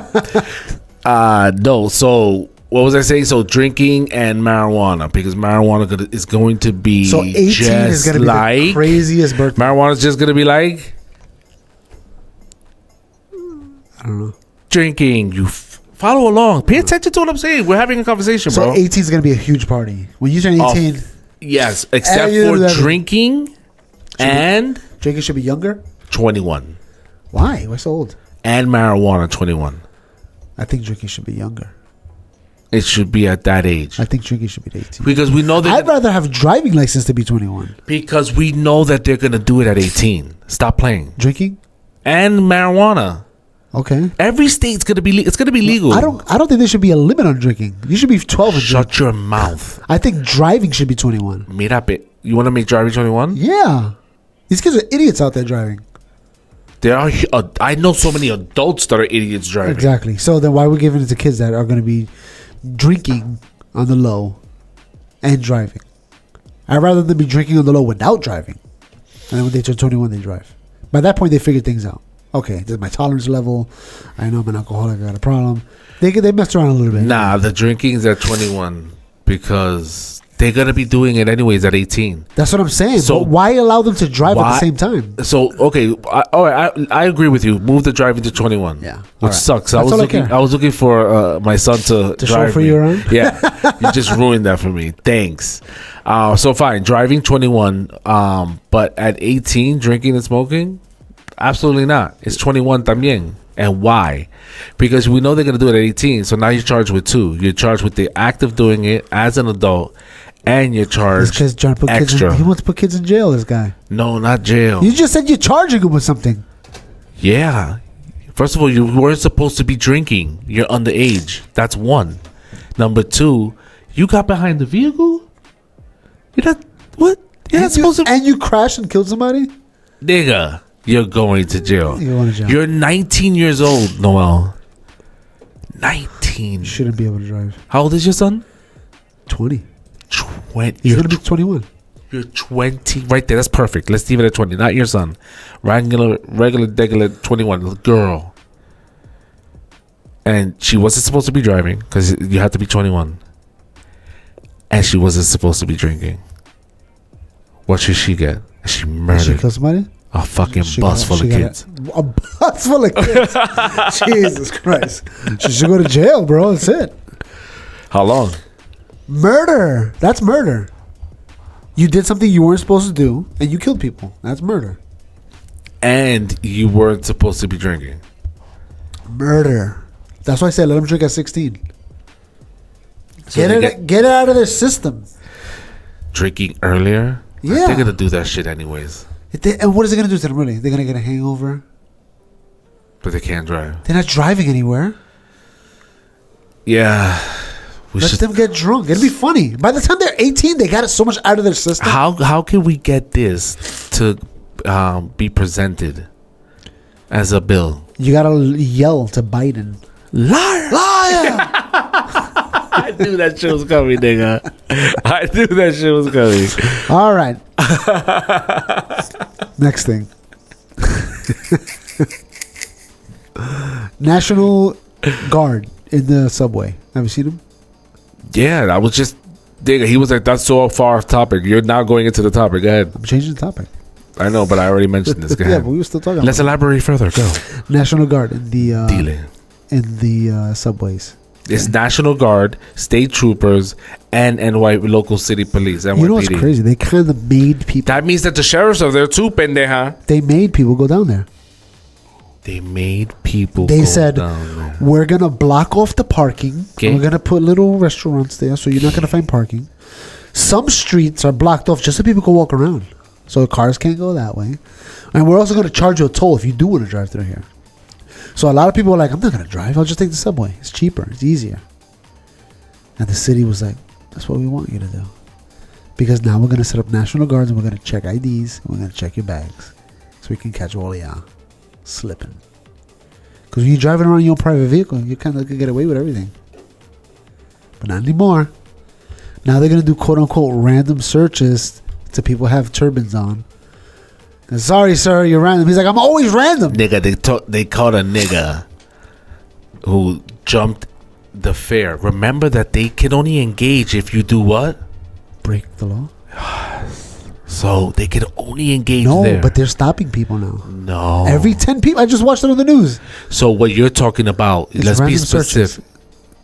so what was I saying? So drinking and marijuana, because marijuana is going to be so 18 is going to be the craziest birthday. Marijuana is just going to be like, I don't know. Drinking. You follow along. Pay attention to what I'm saying. We're having a conversation, bro. So 18 is going to be a huge party. When you turn 18, Yes, except you for never- drinking and Drinking should be younger. 21 Why? Why so old? and marijuana 21. I think drinking should be younger. It should be at that age I think drinking should be 18. because we know I'd that rather have driving license to be 21. because we know that they're gonna do it at 18. Stop playing. Drinking? And marijuana. Okay. Every state's gonna be it's gonna be legal. I don't think there should be a limit on drinking. You should be 12 and drink. Shut your mouth. I think driving should be 21. Mira, you want to make driving 21? Yeah. These kids are idiots out there driving. There are. I know so many adults that are idiots driving. Exactly. So then why are we giving it to kids that are going to be drinking on the low and driving? I'd rather them be drinking on the low without driving. And then when they turn 21, they drive. By that point, they figure things out. Okay, this is my tolerance level. I know I'm an alcoholic. I got a problem. They mess around a little bit. Nah, the drinking's at 21 because they're gonna be doing it anyways at 18. That's what I'm saying. So But why allow them to drive at the same time? So okay, all right, I agree with you. Move the driving to 21. Yeah. All which right. sucks. That's all I care. I was looking for my son to drive show for me. you around? Yeah, you just ruined that for me. Thanks. So fine, driving 21. But at 18, drinking and smoking, absolutely not. It's 21 también. And why? Because we know they're gonna do it at 18. So now you're charged with two. You're charged with the act of doing it as an adult. And you're This charged kid's trying to put kids extra. he wants to put kids in jail, this guy. No, not jail. You just said you're charging him with something. Yeah. First of all, you weren't supposed to be drinking. You're underage. That's one. Number two, you got behind the vehicle? You're not. What? You're not supposed to. And you crashed and killed somebody? Nigga, you're going to jail. You're going to jail. You're 19 years old, Noel. 19. You shouldn't be able to drive. How old is your son? 20. 20. He's going to be 21. You're 20. Right there. That's perfect. Let's leave it at 20. Not your son. Regular, degular 21. Girl. And she wasn't supposed to be driving because you had to be 21. And she wasn't supposed to be drinking. What should she get? She Did murdered she kill somebody? a fucking She bus got- full of she got kids. A bus full of kids. Jesus Christ. She should go to jail, bro. That's it. How long? Murder. That's murder. You did something you weren't supposed to do, and you killed people. That's murder. And you weren't supposed to be drinking. Murder. That's why I said let them drink at 16. So Get they it out of their system. drinking earlier. Yeah. They're gonna do that shit anyways, And what is it going to do to them, really? They're going to get a hangover. but they can't drive. They're not driving anywhere. Yeah, we Let should. them get drunk. It'll be funny. By the time they're 18, they got it so much out of their system. How can we get this to be presented as a bill? You got to yell to Biden. Liar! Liar! I knew that shit was coming, nigga. I knew that shit was coming. All right. Next thing. National Guard in the subway. Have you seen him? Yeah, I was just. Nigga, he was like, that's so far off topic. You're now going into the topic. Go ahead. I'm changing the topic. I know, but I already mentioned this. Go Yeah, ahead. but we were still talking Let's about elaborate further. Go. it. National Guard in Dile. the subways. It's National Guard, state troopers, and local city police. NYPD. You know what's crazy? They kind of made people. That means that the sheriffs are there too, pendeja. They made people go down there. They made people. They go said, down there. we're going to block off the parking. Okay. We're going to put little restaurants there so you're not going to find parking. Some streets are blocked off just so people can walk around. So cars can't go that way. And we're also going to charge you a toll if you do want to drive through here. So a lot of people are like, I'm not going to drive. I'll just take the subway. It's cheaper. It's easier. And the city was like, that's what we want you to do. Because now we're going to set up National Guards and we're going to check IDs and we're going to check your bags. So we can catch all of y'all slipping. Because when you're driving around in your private vehicle, you kind of can get away with everything. But not anymore. Now they're going to do quote-unquote random searches to people who have turbans on. And, sorry, sir, you're random. He's like, I'm always random. Nigga, they caught a nigga who jumped the fare. Remember that they can only engage if you do what? Break the law? So they can only engage No, there. but they're stopping people now. No. Every 10 people. I just watched it on the news. So what you're talking about, It's let's be random specific. searches.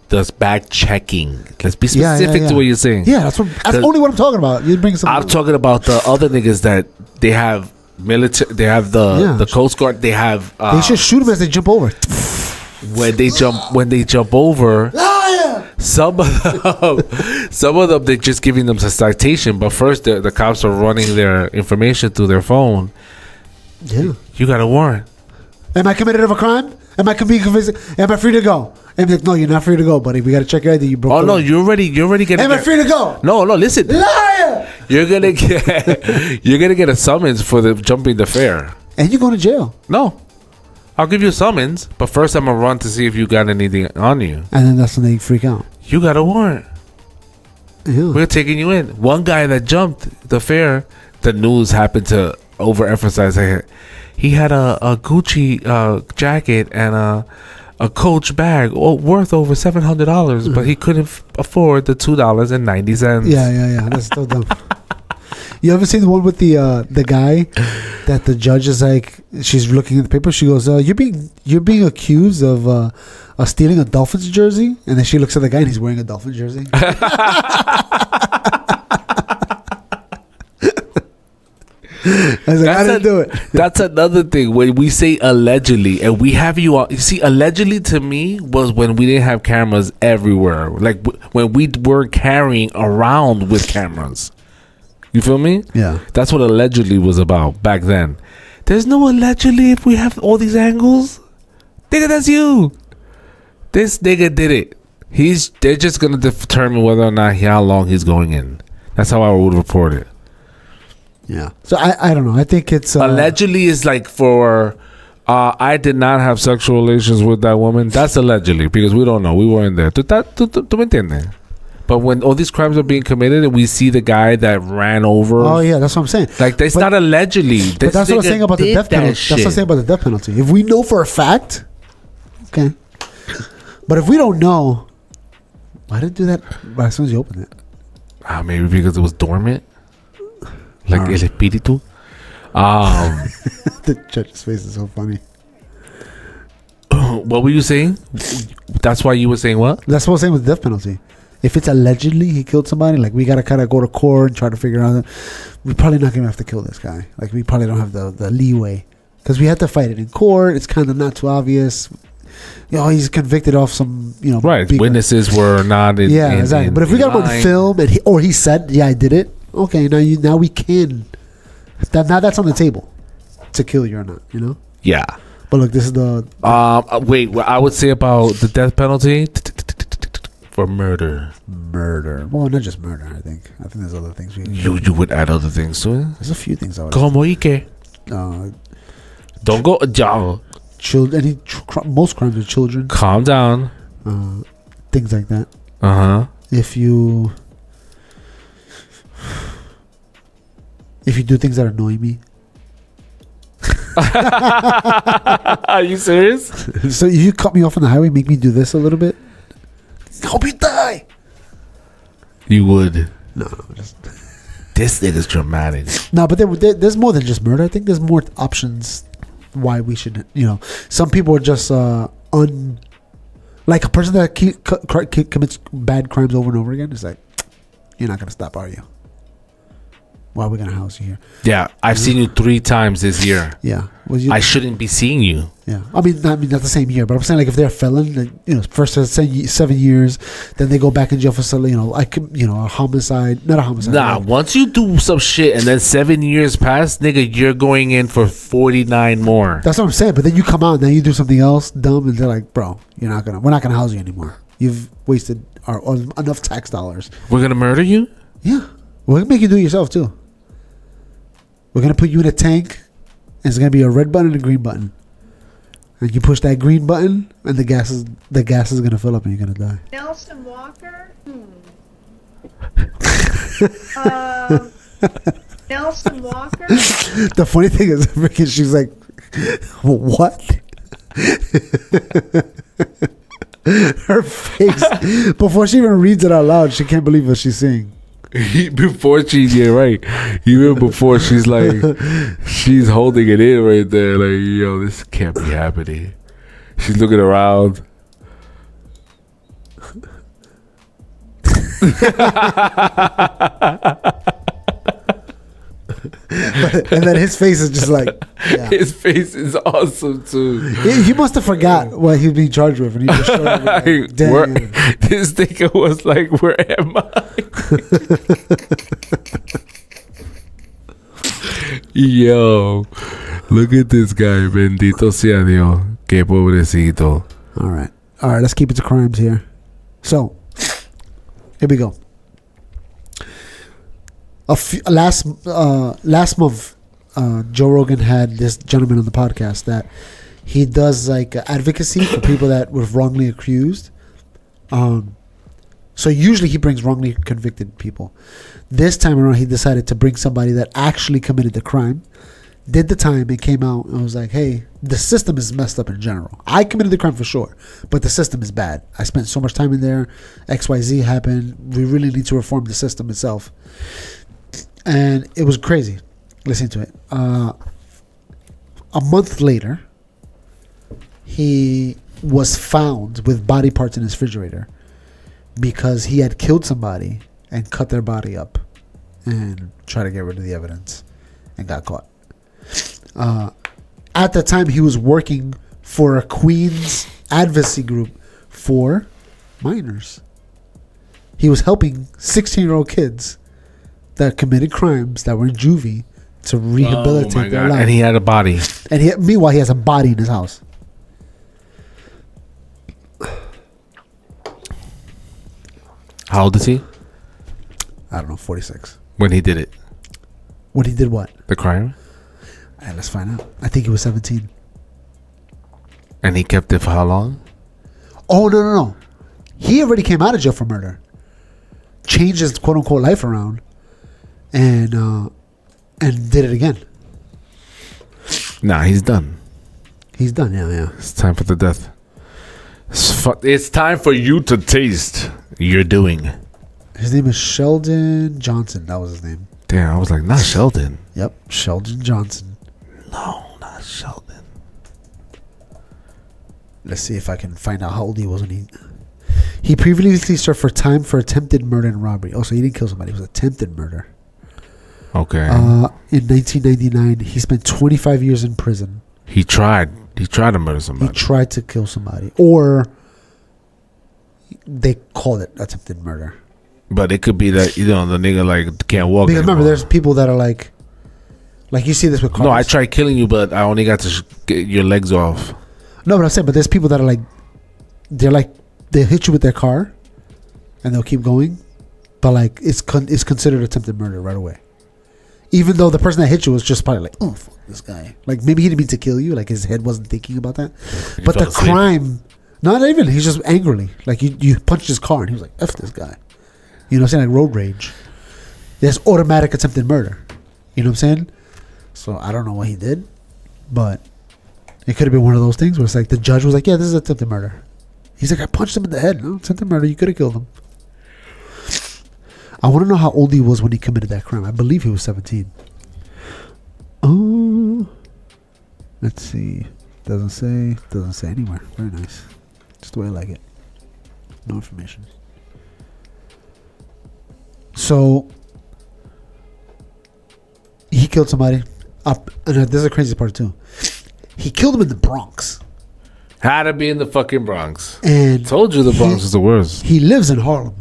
does bag checking. Let's be specific to what you're saying. Yeah, that's only what I'm talking about. You bring something. I'm talking about the other niggas that they have military. They have the Coast Guard. They have. They should shoot them as they jump over. When they jump over, some of them they're just giving them a citation. But first, the cops are running their information through their phone. Yeah, you got a warrant. Am I committed of a crime? Am I convicted? Am I free to go? And like, no, you're not free to go, buddy. We got to check your ID. You broke. Oh no, you're already getting. Am I free to go? No, listen. Liar! You're gonna get a summons for the jumping the fare. And you're going to jail. No. I'll give you a summons, but first I'm gonna run to see if you got anything on you. And then that's when they freak out. You got a warrant. Yeah. We're taking you in. One guy that jumped the fare, the news happened to overemphasize it. He had a Gucci jacket and a Coach bag worth over $700, but he couldn't afford the $2.90. Yeah. That's so dumb. You ever seen the one with the guy that the judge is like, she's looking at the paper, she goes, you're being accused of stealing a Dolphins jersey, and then she looks at the guy and he's wearing a Dolphins jersey. I was like, I didn't do it. That's another thing. When we say allegedly, and we have you on, you see, allegedly to me was when we didn't have cameras everywhere. Like when we were carrying around with cameras. You feel me? Yeah. That's what allegedly was about back then. There's no allegedly if we have all these angles. Nigga, that's you. This nigga did it. They're just gonna determine whether or not how long he's going in. That's how I would report it. Yeah. So I don't know. I think it's allegedly is like for I did not have sexual relations with that woman. That's allegedly because we don't know. We weren't there. ¿Tú me entiendes? But when all these crimes are being committed and we see the guy that ran over. Oh yeah, that's what I'm saying. Like that's not allegedly. But that's what I'm saying about the death penalty. That's what I'm saying about the death penalty. If we know for a fact, okay. But if we don't know, why did it do that as soon as you open it? Maybe because it was dormant. Like el espíritu. The judge's face is so funny. What were you saying? That's why you were saying what? That's what I'm saying with the death penalty. If it's allegedly he killed somebody, like we gotta kind of go to court and try to figure out. We're probably not gonna have to kill this guy. Like we probably don't have the leeway because we had to fight it in court. It's kind of not too obvious. He's convicted off some, right. Witnesses were not. Exactly. But if we got him on film and he said, "Yeah, I did it." Okay, now we can. Now that's on the table to kill you or not. Yeah. But look, this is the. Wait. What I would say about the death penalty for murder. Murder. Well, not just murder. I think there's other things. You would add other things to it. There's a few things I would. Como y que. Don't go. Children. Most crimes with children. Calm down. Things like that. If you do things that annoy me. Are you serious? So if you cut me off on the highway, make me do this a little bit. Hope you die. You would. No, just this nigga's dramatic. No, but there's more than just murder. I think there's more options why we should. Some people are just like a person that commits bad crimes over and over again. It's like, you're not gonna stop, are you? Why are we gonna house you here? Yeah, I've seen you 3 times this year. Yeah, I shouldn't be seeing you. Yeah, I mean not the same year, but I'm saying like if they're a felon, first 7 years, then they go back in jail for a homicide, not a homicide. Nah, once you do some shit and then 7 years pass, nigga, you're going in for 49 more. That's what I'm saying. But then you come out, and then you do something else dumb, and they're like, bro, we're not gonna house you anymore. You've wasted enough tax dollars. We're gonna murder you? Yeah, we're gonna make you do it yourself too. We're gonna put you in a tank, and it's gonna be a red button and a green button. And you push that green button, and the gas is gonna fill up, and you're gonna die. Nelson Walker. Nelson Walker. The funny thing is, she's like, "What?" Her face before she even reads it out loud, she can't believe what she's seeing. Before even before she's like, she's holding it in right there, like, this can't be happening. She's looking around. And then his face is just like, yeah. His face is awesome too. He must have forgot what he was being charged with, and he just showed up like, Where- damn. this nigga was like, "Where am I?" Yo, look at this guy. Bendito sea Dios. Qué pobrecito. All right, let's keep it to crimes here. So, here we go. Last month, Joe Rogan had this gentleman on the podcast that he does like advocacy for people that were wrongly accused. So usually he brings wrongly convicted people. This time around, he decided to bring somebody that actually committed the crime, did the time, and came out and was like, "Hey, the system is messed up in general. I committed the crime for sure, but the system is bad. I spent so much time in there. XYZ happened. We really need to reform the system itself." And it was crazy. Listen to it. A month later, he was found with body parts in his refrigerator because he had killed somebody and cut their body up and tried to get rid of the evidence and got caught. At the time, he was working for a Queens advocacy group for minors. He was helping 16-year-old kids that committed crimes that were in juvie to rehabilitate their life. And he had a body. And meanwhile, he has a body in his house. How old is he? I don't know, 46. When he did it? When he did what? The crime? Let's find out. I think he was 17. And he kept it for how long? Oh, no. He already came out of jail for murder. Changed his quote-unquote life around. And did it again. Nah, he's done. He's done, yeah. It's time for the death. It's time for you to taste your doing. His name is Sheldon Johnson. That was his name. Damn, I was like, not Sheldon. Yep, Sheldon Johnson. No, not Sheldon. Let's see if I can find out how old he was when he previously served for time for attempted murder and robbery. Oh, so he didn't kill somebody. It was attempted murder. Okay. In 1999, he spent 25 years in prison. He tried to murder He somebody. tried to kill somebody. Or they called it attempted murder. But it could be that, the nigga like can't walk Because remember, anymore. there's people that are like you see this with cars. No, I tried killing you, but I only got to get your legs off. No, but I'm saying, but there's people that are like, they hit you with their car, and they'll keep going, but like it's considered attempted murder right away, even though the person that hit you was just probably like, oh, fuck this guy. Like maybe he didn't mean to kill you, like his head wasn't thinking about that, but the asleep. crime, not even. He's just angrily like you punched his car, and he was like, F this guy. You know what I'm saying? Like road rage. There's automatic attempted murder. You know what I'm saying? So I don't know what he did, but it could have been one of those things where it's like the judge was like, yeah, this is attempted murder. He's like, I punched him in the head. No, attempted murder. You could have killed him. I want to know how old he was when he committed that crime. I believe he was 17. Oh, let's see. Doesn't say anywhere. Very nice. Just the way I like it. No information. So he killed somebody up, and this is the crazy part too. He killed him in the Bronx. Had to be in the fucking Bronx. And Told you the Bronx is the worst. He lives in Harlem.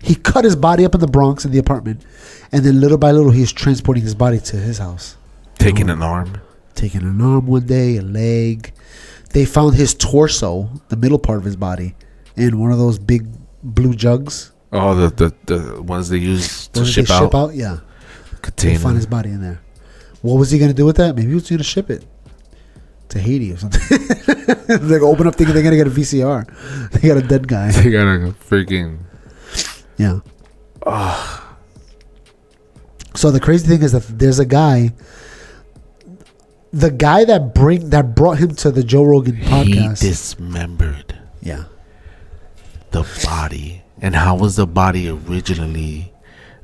He cut his body up in the Bronx in the apartment, and then little by little he's transporting his body to his house. Taking an arm. Taking an arm one day, a leg. They found his torso, the middle part of his body, in one of those big blue jugs. Oh, the ones they use to Those ship they out. Ship out, yeah. Container. They found his body in there. What was he gonna do with that? Maybe he was gonna ship it to Haiti or something. They open up thinking they're gonna get a VCR. They got a dead guy. They got a freaking. Yeah. So the crazy thing is that there's a guy. The guy that brought him to the Joe Rogan podcast. He dismembered Yeah. the body. And how was the body originally?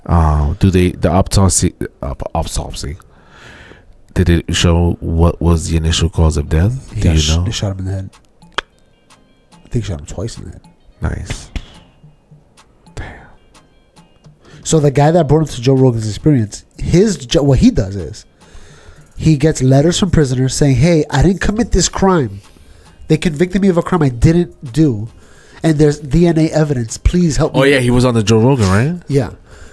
The autopsy? Did it show what was the initial cause of death? Do you know? They shot him in the head. I think they shot him twice in the head. Nice. Damn. So the guy that brought him to Joe Rogan's Experience, what he does is he gets letters from prisoners saying, "Hey, I didn't commit this crime. They convicted me of a crime I didn't do, and there's DNA evidence. Please help me." Oh yeah, he was on the Joe Rogan, right? Yeah.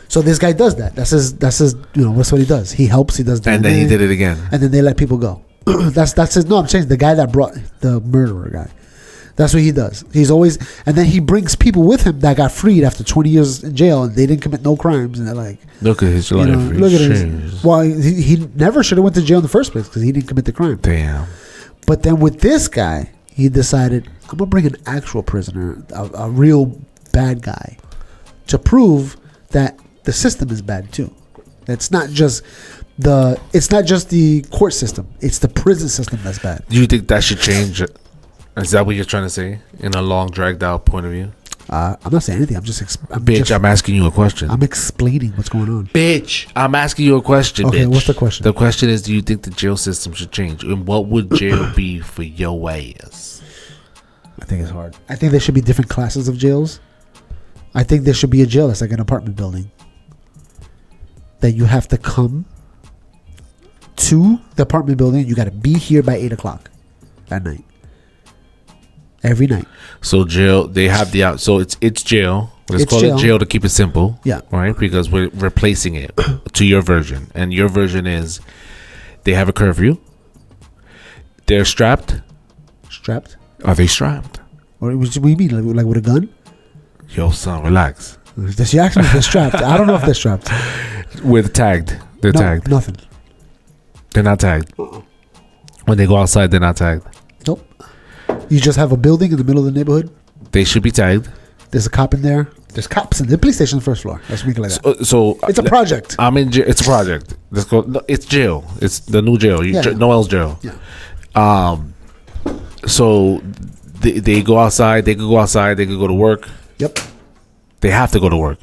So this guy does that. That's his. That's what he does. He helps. He does DNA, And then he did it again. and then they let people go. that's his. No, I'm saying the guy that brought the murderer guy. That's what he does. He's always, and then he brings people with him that got freed after 20 years in jail, and they didn't commit no crimes, and they're like, Look at his life. look at his. Well, he never should have went to jail in the first place because he didn't commit the crime. Damn. But then with this guy, he decided, I'm gonna bring an actual prisoner, a real bad guy, to prove that the system is bad too. It's not just the court system; it's the prison system that's bad. Do you think that should change? Is that what you're trying to say in a long, dragged out point of view? I'm not saying anything. I'm asking you a question. I'm explaining what's going on. Bitch, I'm asking you a question. Okay, bitch. what's the question? The question is, do you think the jail system should change? And what would jail be for your ass? I think it's hard. I think there should be different classes of jails. I think there should be a jail that's like an apartment building that you have to come to the apartment building. You got to be here by 8:00 at night. Every night. So jail, they have the out. So it's jail. Let's It's call jail. it jail to keep it simple. Yeah. Right? Because we're replacing it to your version. And your version is they have a curfew. They're strapped. Strapped? Are they strapped? What do you mean? Like with a gun? Yo, son, relax. Does you ask me if they're strapped? I don't know if they're strapped. With tagged. They're No, tagged. nothing. They're not tagged. When they go outside, they're not tagged. Nope. You just have a building in the middle of the neighborhood. They should be tagged. There's a cop in there. There's cops in the police station on the first floor. Let's make it like that. So It's a project. I'm in jail. It's a project. Let's go. No, it's jail. It's the new jail. Yeah. Noel's jail. Yeah. So they go outside. They could go outside. They could go to work. Yep. They have to go to work.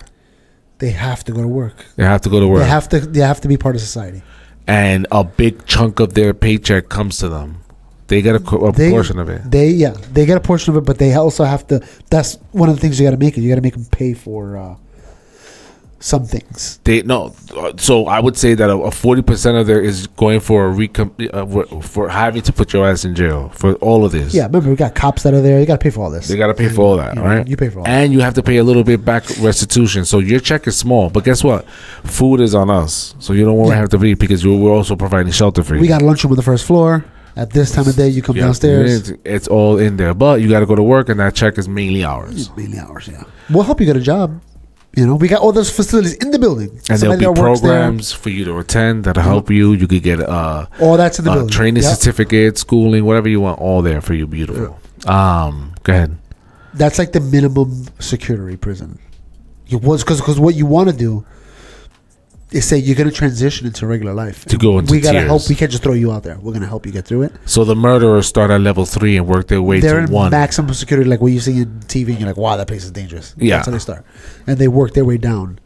They have to go to work. They have to go to work. They have to be part of society. And a big chunk of their paycheck comes to them. They get a portion of it. They get a portion of it, but they also have to. That's one of the things you got to make it. You got to make them pay for some things. So I would say that a 40% of there is going for for having to put your ass in jail for all of this. Yeah, remember we got cops that are there. You got to pay for all this. They got to pay for all that, right? You pay for all that. And you have to pay a little bit back restitution. So your check is small, but guess what? Food is on us, so you don't want to have to be because we're also providing shelter for you. We got a lunchroom on the first floor. At this time of day, you come downstairs. It's all in there, but you got to go to work, and that check is mainly hours. Mainly hours, yeah. We'll help you get a job. We got all those facilities in the building. And Somebody there'll be that works there. programs for you to attend that'll help you. You could get all that's in the building. Training Yep. certificate, schooling, whatever you want, all there for you. Beautiful. Go ahead. That's like the minimum security prison. Because what you want to do is say you're going to transition into regular life. To go into we got to tiers. help. We can't just throw you out there. We're going to help you get through it. So the murderers start at level 3 and work their way They're to in 1. maximum security, like what you see in TV, and you're like, wow, that place is dangerous. Yeah. That's how they start. And they work their way down.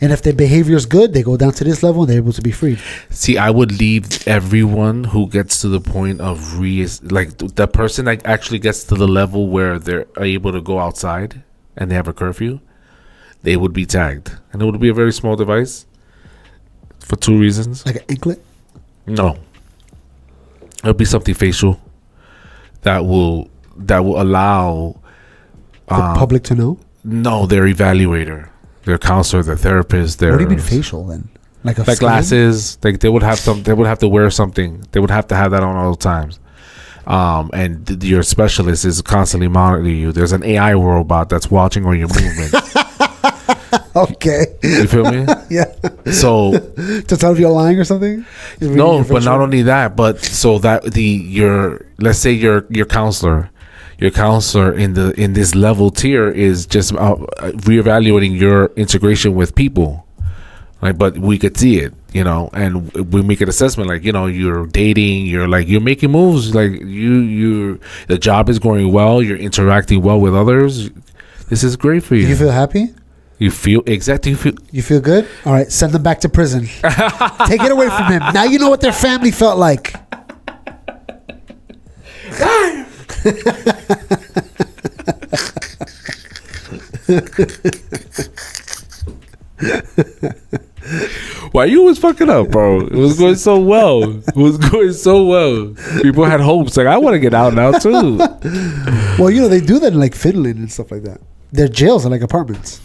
And if their behavior is good, they go down to this level and they're able to be freed. See, I would leave everyone who gets to the point of like the person that actually gets to the level where they're able to go outside and they have a curfew, they would be tagged. And it would be a very small device for 2 reasons. Like an anklet? No. It'll be something facial that will allow The public to know? no, their evaluator, their counselor, their therapist, their What do you mean facial then? Like a like scan? glasses. Like they would have to wear something. They would have to have that on all the times. And your specialist is constantly monitoring you. There's an AI robot that's watching all your movements. Okay. You feel me? Yeah. So To tell if you're lying or something? You're reading no, your but facial? not only that, but so that let's say your counselor in this level tier is just reevaluating your integration with people, like, but we could see it, and we make an assessment, like, you're dating, you're making moves, like you the job is going well, you're interacting well with others. This is great for you. You feel happy? You feel exactly. You feel good? All right, send them back to prison. Take it away from him. Now you know what their family felt like. Why you was fucking up, bro? It was going so well. People had hopes. Like, I want to get out now too. Well, they do that in like Finland and stuff like that. Their jails are like apartments.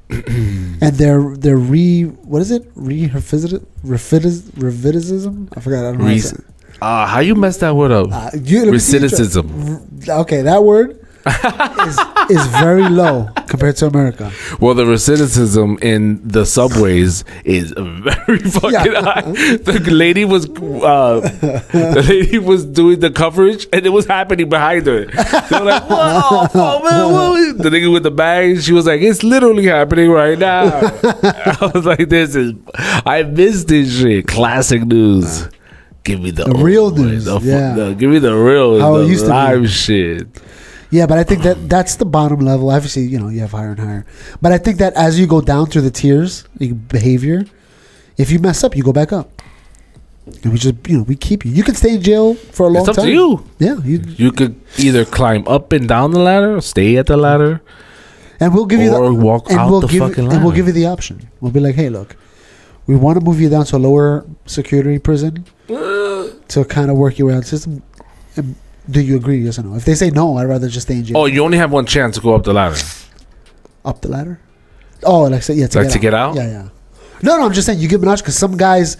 And recidivism? I forgot. I don't know. How you mess that word up? Recidivism. Okay, that word is very low compared to America. Well, the recidivism in the subways is very fucking high. The lady was doing the coverage, and it was happening behind her. They were like, "Whoa, man, what?" The nigga with the bag, she was like, "It's literally happening right now." I was like, I missed this shit. Classic news. Give me the real news. Give me the real, how the it used live to be. shit. Yeah, but I think that's the bottom level. Obviously, you have higher and higher. But I think that as you go down through the tiers, behavior, if you mess up, you go back up. And we just, we keep you. You can stay in jail for a long time. It's up to you. Yeah. You could either climb up and down the ladder or stay at the ladder. And we'll give you walk out the fucking ladder. And we'll give you the option. We'll be like, hey, look, we want to move you down to a lower security prison to kind of work your way out of the system. And do you agree? Yes or no? If they say no, I'd rather just stay in jail. Oh, you only have one chance to go up the ladder. Up the ladder? Oh, to get out? Yeah. No, I'm just saying you give them an option because some guys,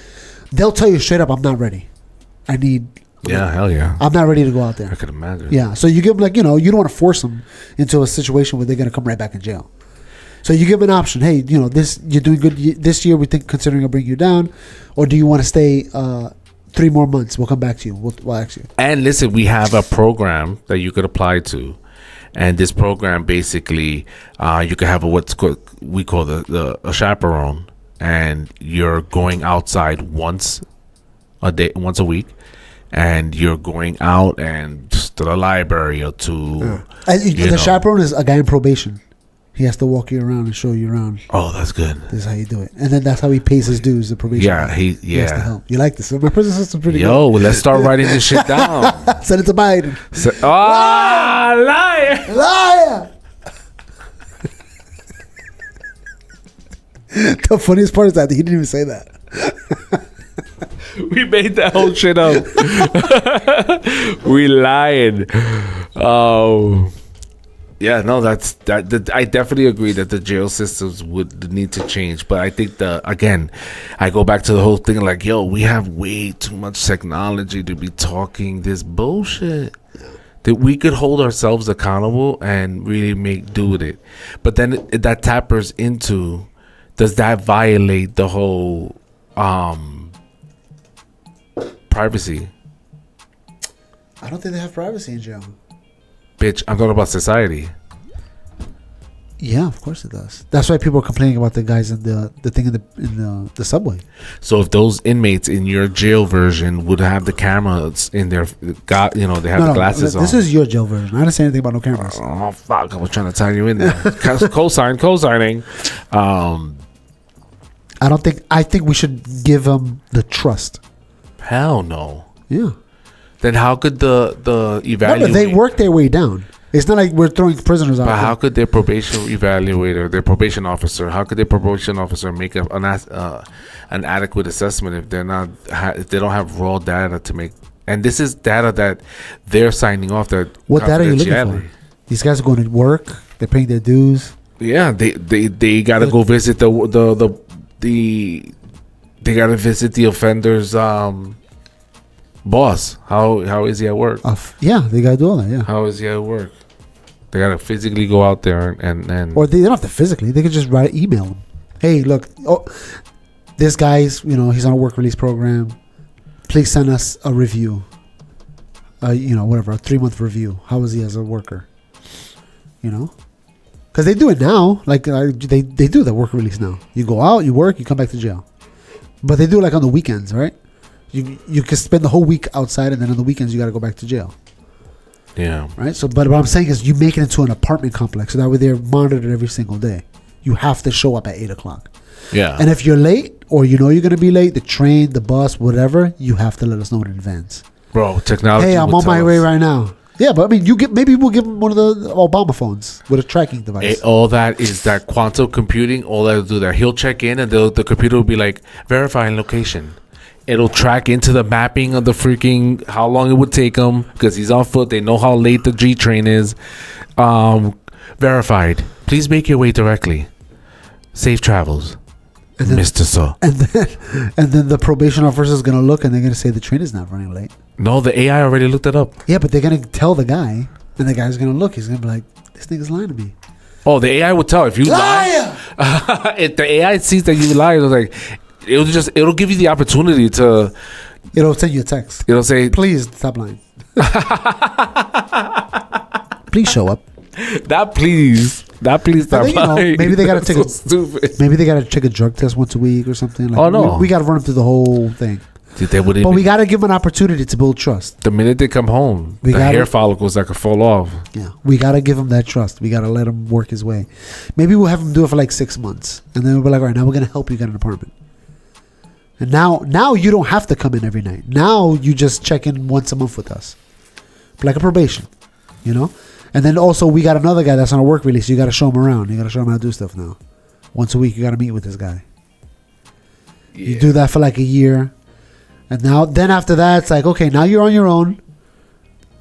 they'll tell you straight up, I'm not ready. Hell yeah. I'm not ready to go out there. I could imagine. Yeah, so you give them you don't want to force them into a situation where they're going to come right back in jail. So you give them an option. Hey, this you're doing good this year. We think considering I'll bring you down, or do you want to stay 3 more months? We'll come back to you. We'll ask you. And listen, we have a program that you could apply to, and this program basically, you could have we call a chaperone, and you're going outside once a week, and you're going out and just to the library or to. The chaperone is a guy in probation. He has to walk you around and show you around. Oh, that's good. This is how you do it. And then that's how he pays his dues, the probation. Yeah, he has to help. You like this? My prison system's pretty good. Yo, let's start writing this shit down. Send it to Biden. Liar! Liar! The funniest part is that he didn't even say that. We made that whole shit up. We lied. Oh. Yeah, no, that's that. I definitely agree that the jail systems would need to change, but I think again, I go back to the whole thing like, yo, we have way too much technology to be talking this bullshit. That we could hold ourselves accountable and really make do with it, but then that tappers into, does that violate the whole privacy? I don't think they have privacy in jail. Bitch, I'm talking about society. Yeah, of course it does. That's why people are complaining about the guys in the thing in the subway. So if those inmates in your jail version would have the cameras in their, they have the glasses on. This is your jail version. I didn't say anything about no cameras. Oh fuck! I was trying to tie you in there. Co-signing. I think we should give them the trust. Hell no. Yeah. Then how could the evaluator? No, they work their way down. It's not like we're throwing prisoners out. But how could their probation evaluator, their probation officer, make an adequate assessment if they're not if they don't have raw data to make? And this is data that they're signing off. That what data are you looking for? These guys are going to work. They're paying their dues. Yeah, they got to go visit they got to visit the offender's boss. How is he at work? Yeah, they gotta do all that. Yeah. How is he at work? They gotta physically go out there and or they don't have to physically. They could just email them. Hey, look, this guy's he's on a work release program. Please send us a review. Whatever, a 3-month review. How is he as a worker? Because they do it now. Like they do the work release now. You go out, you work, you come back to jail. But they do it like on the weekends, right? You can spend the whole week outside, and then on the weekends you got to go back to jail. Yeah. Right. So, but what I'm saying is, you make it into an apartment complex, so that way they're monitored every single day. You have to show up at 8:00. Yeah. And if you're late, or you're going to be late, the train, the bus, whatever, you have to let us know in advance. Bro, technology. Hey, I'm on my way right now. Yeah, but I mean, maybe we'll give him one of the Obama phones with a tracking device. All that is that quantum computing. All that'll do that. He'll check in, and the computer will be like verifying location. It'll track into the mapping of the freaking how long it would take him because he's on foot. They know how late the G train is. Verified. Please make your way directly. Safe travels, Mr. So. And then the probation officer is gonna look, and they're gonna say the train is not running late. No, the AI already looked it up. Yeah, but they're gonna tell the guy, and the guy's gonna look. He's gonna be like, "This nigga's lying to me." Oh, the AI will tell if you lie. If the AI sees that you lie, it'll give you the opportunity to. It'll send you a text. It'll say, "Please stop lying. Please show up." Not please stop lying. Maybe they gotta take so stupid. Maybe they gotta check a drug test once a week or something. Like, Oh, no. we gotta run them through the whole thing. Dude, they wouldn't But even- we gotta give them an opportunity to build trust. the minute they come home, We the gotta- hair follicles that could fall off. Yeah, we gotta give him that trust. We gotta let him work his way. Maybe we'll have him do it for like 6 months, and then we'll be like, all right, now we're gonna help you get an apartment. And now you don't have to come in every night. Now you just check in once a month with us, like a probation, you know. And then also we got another guy that's on a work release. You gotta show him around. You gotta show him how to do stuff now. Once a week, you gotta meet with this guy. Yeah. You do that for like a year, and then after that, it's like, okay, now you're on your own.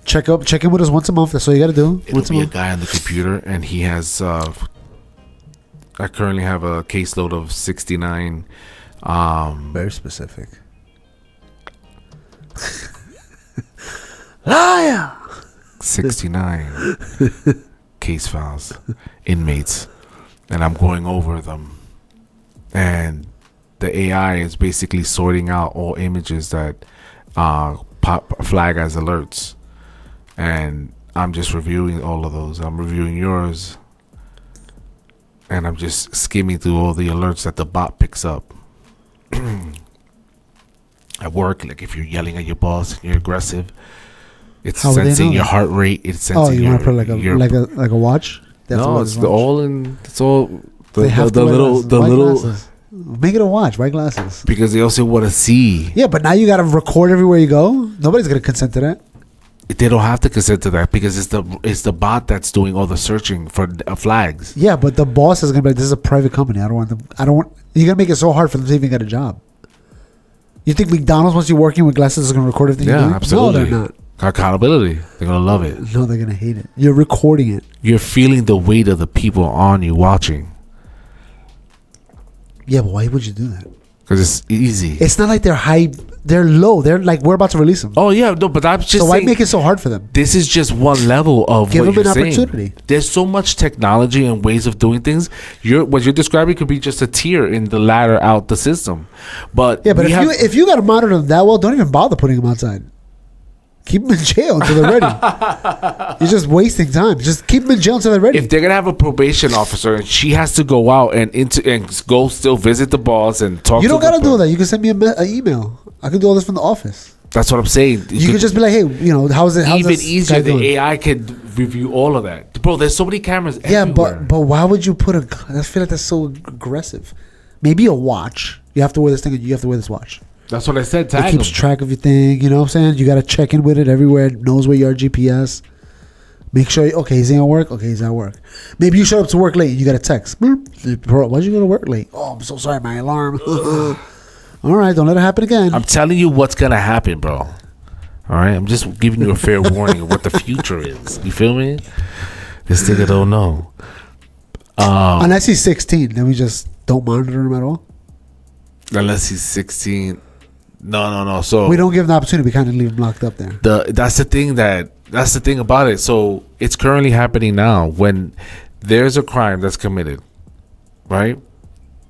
Check in with us once a month. That's all you gotta do. It'll Once a be a month. guy on the computer, and he has. I currently have a caseload of 69. Very specific. Liar. 69 case files, inmates, and I'm going over them, and the AI is basically sorting out all images that flag as alerts, and I'm just reviewing all of those. I'm reviewing yours, and I'm just skimming through all the alerts that the bot picks up. At work, like if you're yelling at your boss and you're aggressive, it's How would they sensing know your that? heart rate. It's sensing Oh, you your, want to put like a watch? They have to no, wear it's this the watch. all in. It's all the, They have the to wear little glasses. the White little glasses. Make it a watch. White glasses. because they also want to see. Yeah, but now you got to record everywhere you go. Nobody's gonna consent to that. They don't have to consent to that because it's the bot that's doing all the searching for flags. Yeah, but the boss is gonna be like, "This is a private company. I don't want them. I don't want." You're gonna make it so hard for them to even get a job. You think McDonald's, once you're working with glasses, is gonna record everything? Yeah, you do? absolutely. No, they're not. Accountability. They're gonna love it. No, they're gonna hate it. You're recording it. You're feeling the weight of the people on you watching Yeah, but why would you do that? because it's easy. It's not like they're high. They're low. They're like, we're about to release them. Oh yeah, no, but I'm just So why saying, make it so hard for them? this is just one level of Give what them you're an saying. opportunity. There's so much technology and ways of doing things. What you're describing could be just a tier in the ladder out the system. But Yeah, but we if you got to monitor them that well, don't even bother putting them outside. Keep them in jail until they're ready. You're just wasting time. Just keep them in jail until they're ready. if they're gonna have a probation officer and she has to go out and go still visit the boss and talk, You to don't the got to do that. You can send me an email. I can do all this from the office. That's what I'm saying. You could just be like, hey, how's it? How's even this easier. guy The doing? AI could review all of that, bro. There's so many cameras. Yeah, everywhere. but why would you put I feel like that's so aggressive. Maybe a watch. You have to wear this thing, and you have to wear this watch. that's what I said. It Tag keeps them. track of your thing. You know what I'm saying? You got to check in with it everywhere. It knows where you are, GPS. Make sure, okay, he's at work. Okay, he's at work. Maybe you showed up to work late. You got a text. Boop. Bro, why'd you go to work late? Oh, I'm so sorry. My alarm. All right, don't let it happen again. I'm telling you what's gonna happen, bro. All right, I'm just giving you a fair warning of what the future is. You feel me? This nigga don't know. Unless he's 16, then we just don't monitor him at all. Unless he's 16. No. So We don't give him the opportunity. We kind of leave him locked up there. that's the thing about it. So it's currently happening now when there's a crime that's committed, right?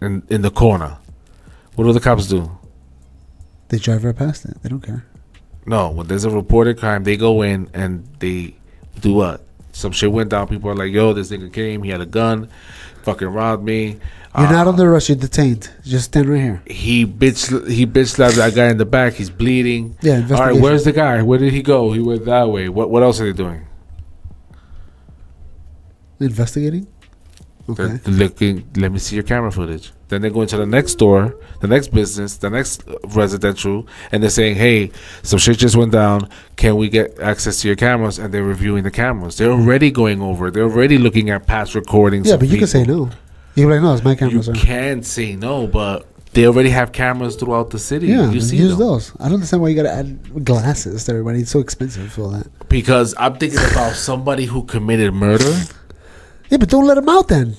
In the corner. What do the cops do? They drive right past it. They don't care. No, when there's a reported crime, they go in and they do what? Some shit went down. People are like, yo, this nigga came. He had a gun. Fucking robbed me. You're not under arrest. You're detained. Just stand right here. He bitch slapped that guy in the back. He's bleeding. Yeah, All right, investigation. where's the guy? Where did he go? He went that way. What else are they doing? Investigating? Okay. They're looking. Let me see your camera footage. Then they go into the next store, the next business, the next residential, and they're saying, "Hey, some shit just went down. Can we get access to your cameras?" And they're reviewing the cameras. They're already going over. They're already looking at past recordings. Yeah, of but you can say people. no. You can be like, no, it's my You cameras. can say no, but they already have cameras throughout the city. Yeah, you see use them. those. I don't understand why you got to add glasses to everybody. It's so expensive for all that. Because I'm thinking about somebody who committed murder Yeah, but don't let him out then.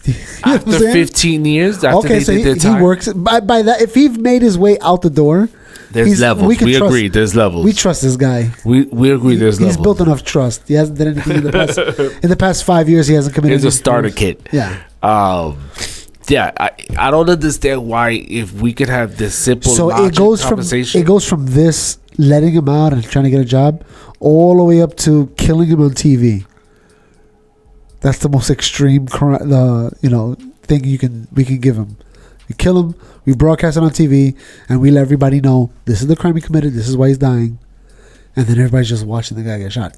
You know what I'm after saying? 15 years. After Okay, they so did their he time. works by that. If he made his way out the door, There's levels. can We trust- agree. There's levels. We trust this guy. We agree. There's He's levels. built enough trust. He hasn't done anything in the past. In the past 5 years, he hasn't committed. Here's a any starter crimes. kit. Yeah. Yeah. I don't understand why if we could have this simple So logic conversation. it goes from this letting him out and trying to get a job, all the way up to killing him on TV. That's the most extreme, thing we can give him. We kill him, we broadcast it on TV, and we let everybody know this is the crime he committed. This is why he's dying, and then everybody's just watching the guy get shot.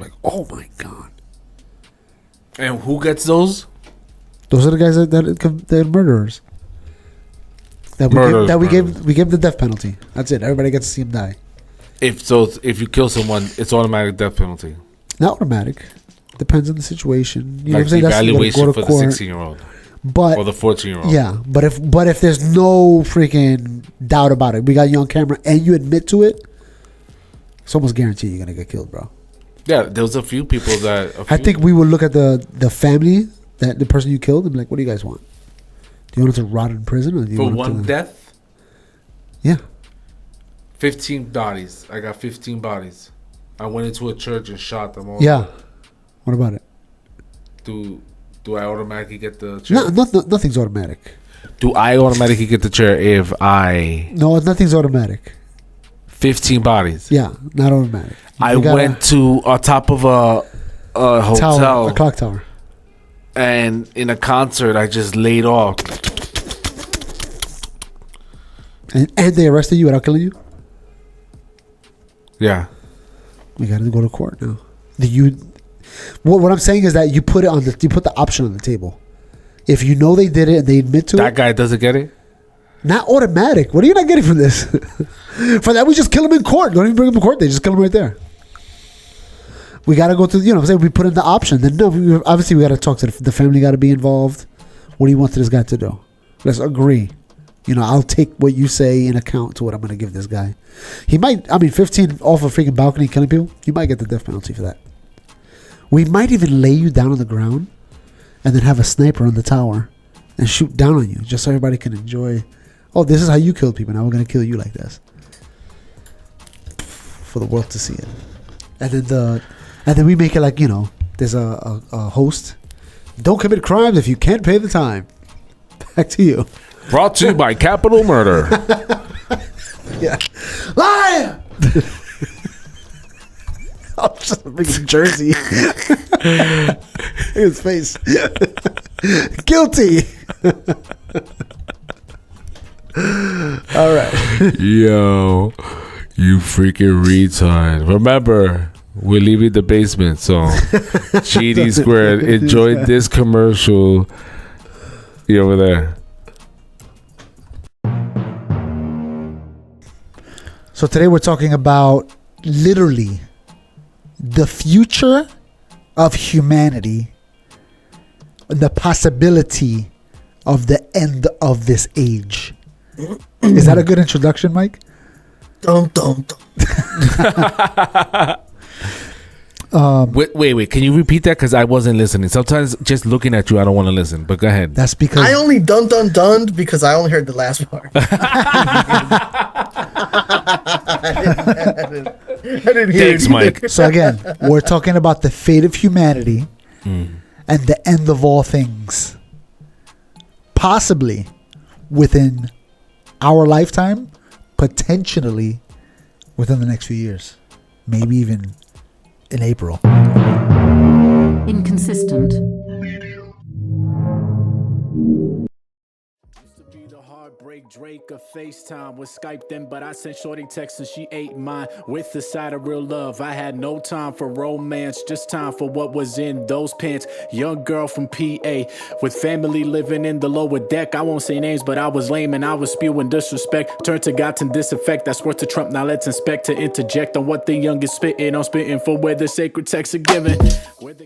Like, oh my god! And who gets those? Those are the guys that are murderers. We gave the death penalty. That's it. Everybody gets to see him die. If you kill someone, it's automatic death penalty. Not automatic. Depends on the situation. You know Like what I'm the saying? evaluation That's for the 16-year-old But or the 14-year-old. yeah, but if there's no freaking doubt about it, we got you on camera and you admit to it, it's almost guaranteed you're gonna get killed, bro. Yeah, there was a few people that. I think we would look at the family, that the person you killed, and be like, what do you guys want? Do you want him to rot in prison, or do you for want him one to, death, Yeah. 15 bodies. I got 15 bodies. I went into a church and shot them all. Yeah. What about it? Do I automatically get the chair? No, nothing's automatic. Do I automatically get the chair if I No, nothing's automatic. 15 bodies? Yeah, not automatic. I You gotta- went to on top of a hotel tower, a clock tower. and in a concert I just laid off. And they arrested you without killing you? Yeah. We got to go to court now. What I'm saying is that you put the option on the table. If you know they did it and they admit to That it, guy doesn't get it? not automatic. What are you not getting from this? For that, we just kill him in court. Don't even bring him to court. They just kill him right there. We got to go to, what I'm saying? We put in the option. Then obviously we got to talk to the family. Got to be involved. What do you want this guy to do? Let's agree. I'll take what you say in account to what I'm going to give this guy. He might, 15 off a freaking balcony killing people, you might get the death penalty for that. We might even lay you down on the ground and then have a sniper on the tower and shoot down on you just so everybody can enjoy. Oh, this is how you killed people. Now we're going to kill you like this. For the world to see it. And then we make it like, there's a host. Don't commit crimes if you can't pay the time. Back to you. Brought to you by Capital Murder. Yeah. Liar! I'm just freaking Jersey. Look at his face. Guilty. All right. Yo, you freaking retard. Remember, we're leaving the basement, so GED Squared enjoyed this commercial. You over there. So today we're talking about literally the future of humanity, the possibility of the end of this age. Is that a good introduction, Mike? Dum, dum, dum. Wait. Can you repeat that? Because I wasn't listening. Sometimes just looking at you, I don't want to listen. But go ahead. That's because I only dunned because I only heard the last part. I didn't hear Thanks, it. Mike. so again, we're talking about the fate of humanity and the end of all things. Possibly within our lifetime, potentially within the next few years. Maybe even in April. Inconsistent. Used to be the heartbreak like Drake or FaceTime. Was Skype then, but I sent shorty texts and she ate mine. With the side of real love, I had no time for romance, just time for what was in those pants. Young girl from PA, with family living in the lower deck. I won't say names, but I was lame and I was spewing disrespect. Turn to God to disaffect, I swear to Trump, now let's inspect. To interject on what the young is spitting, I'm spitting for where the sacred texts are given. Where the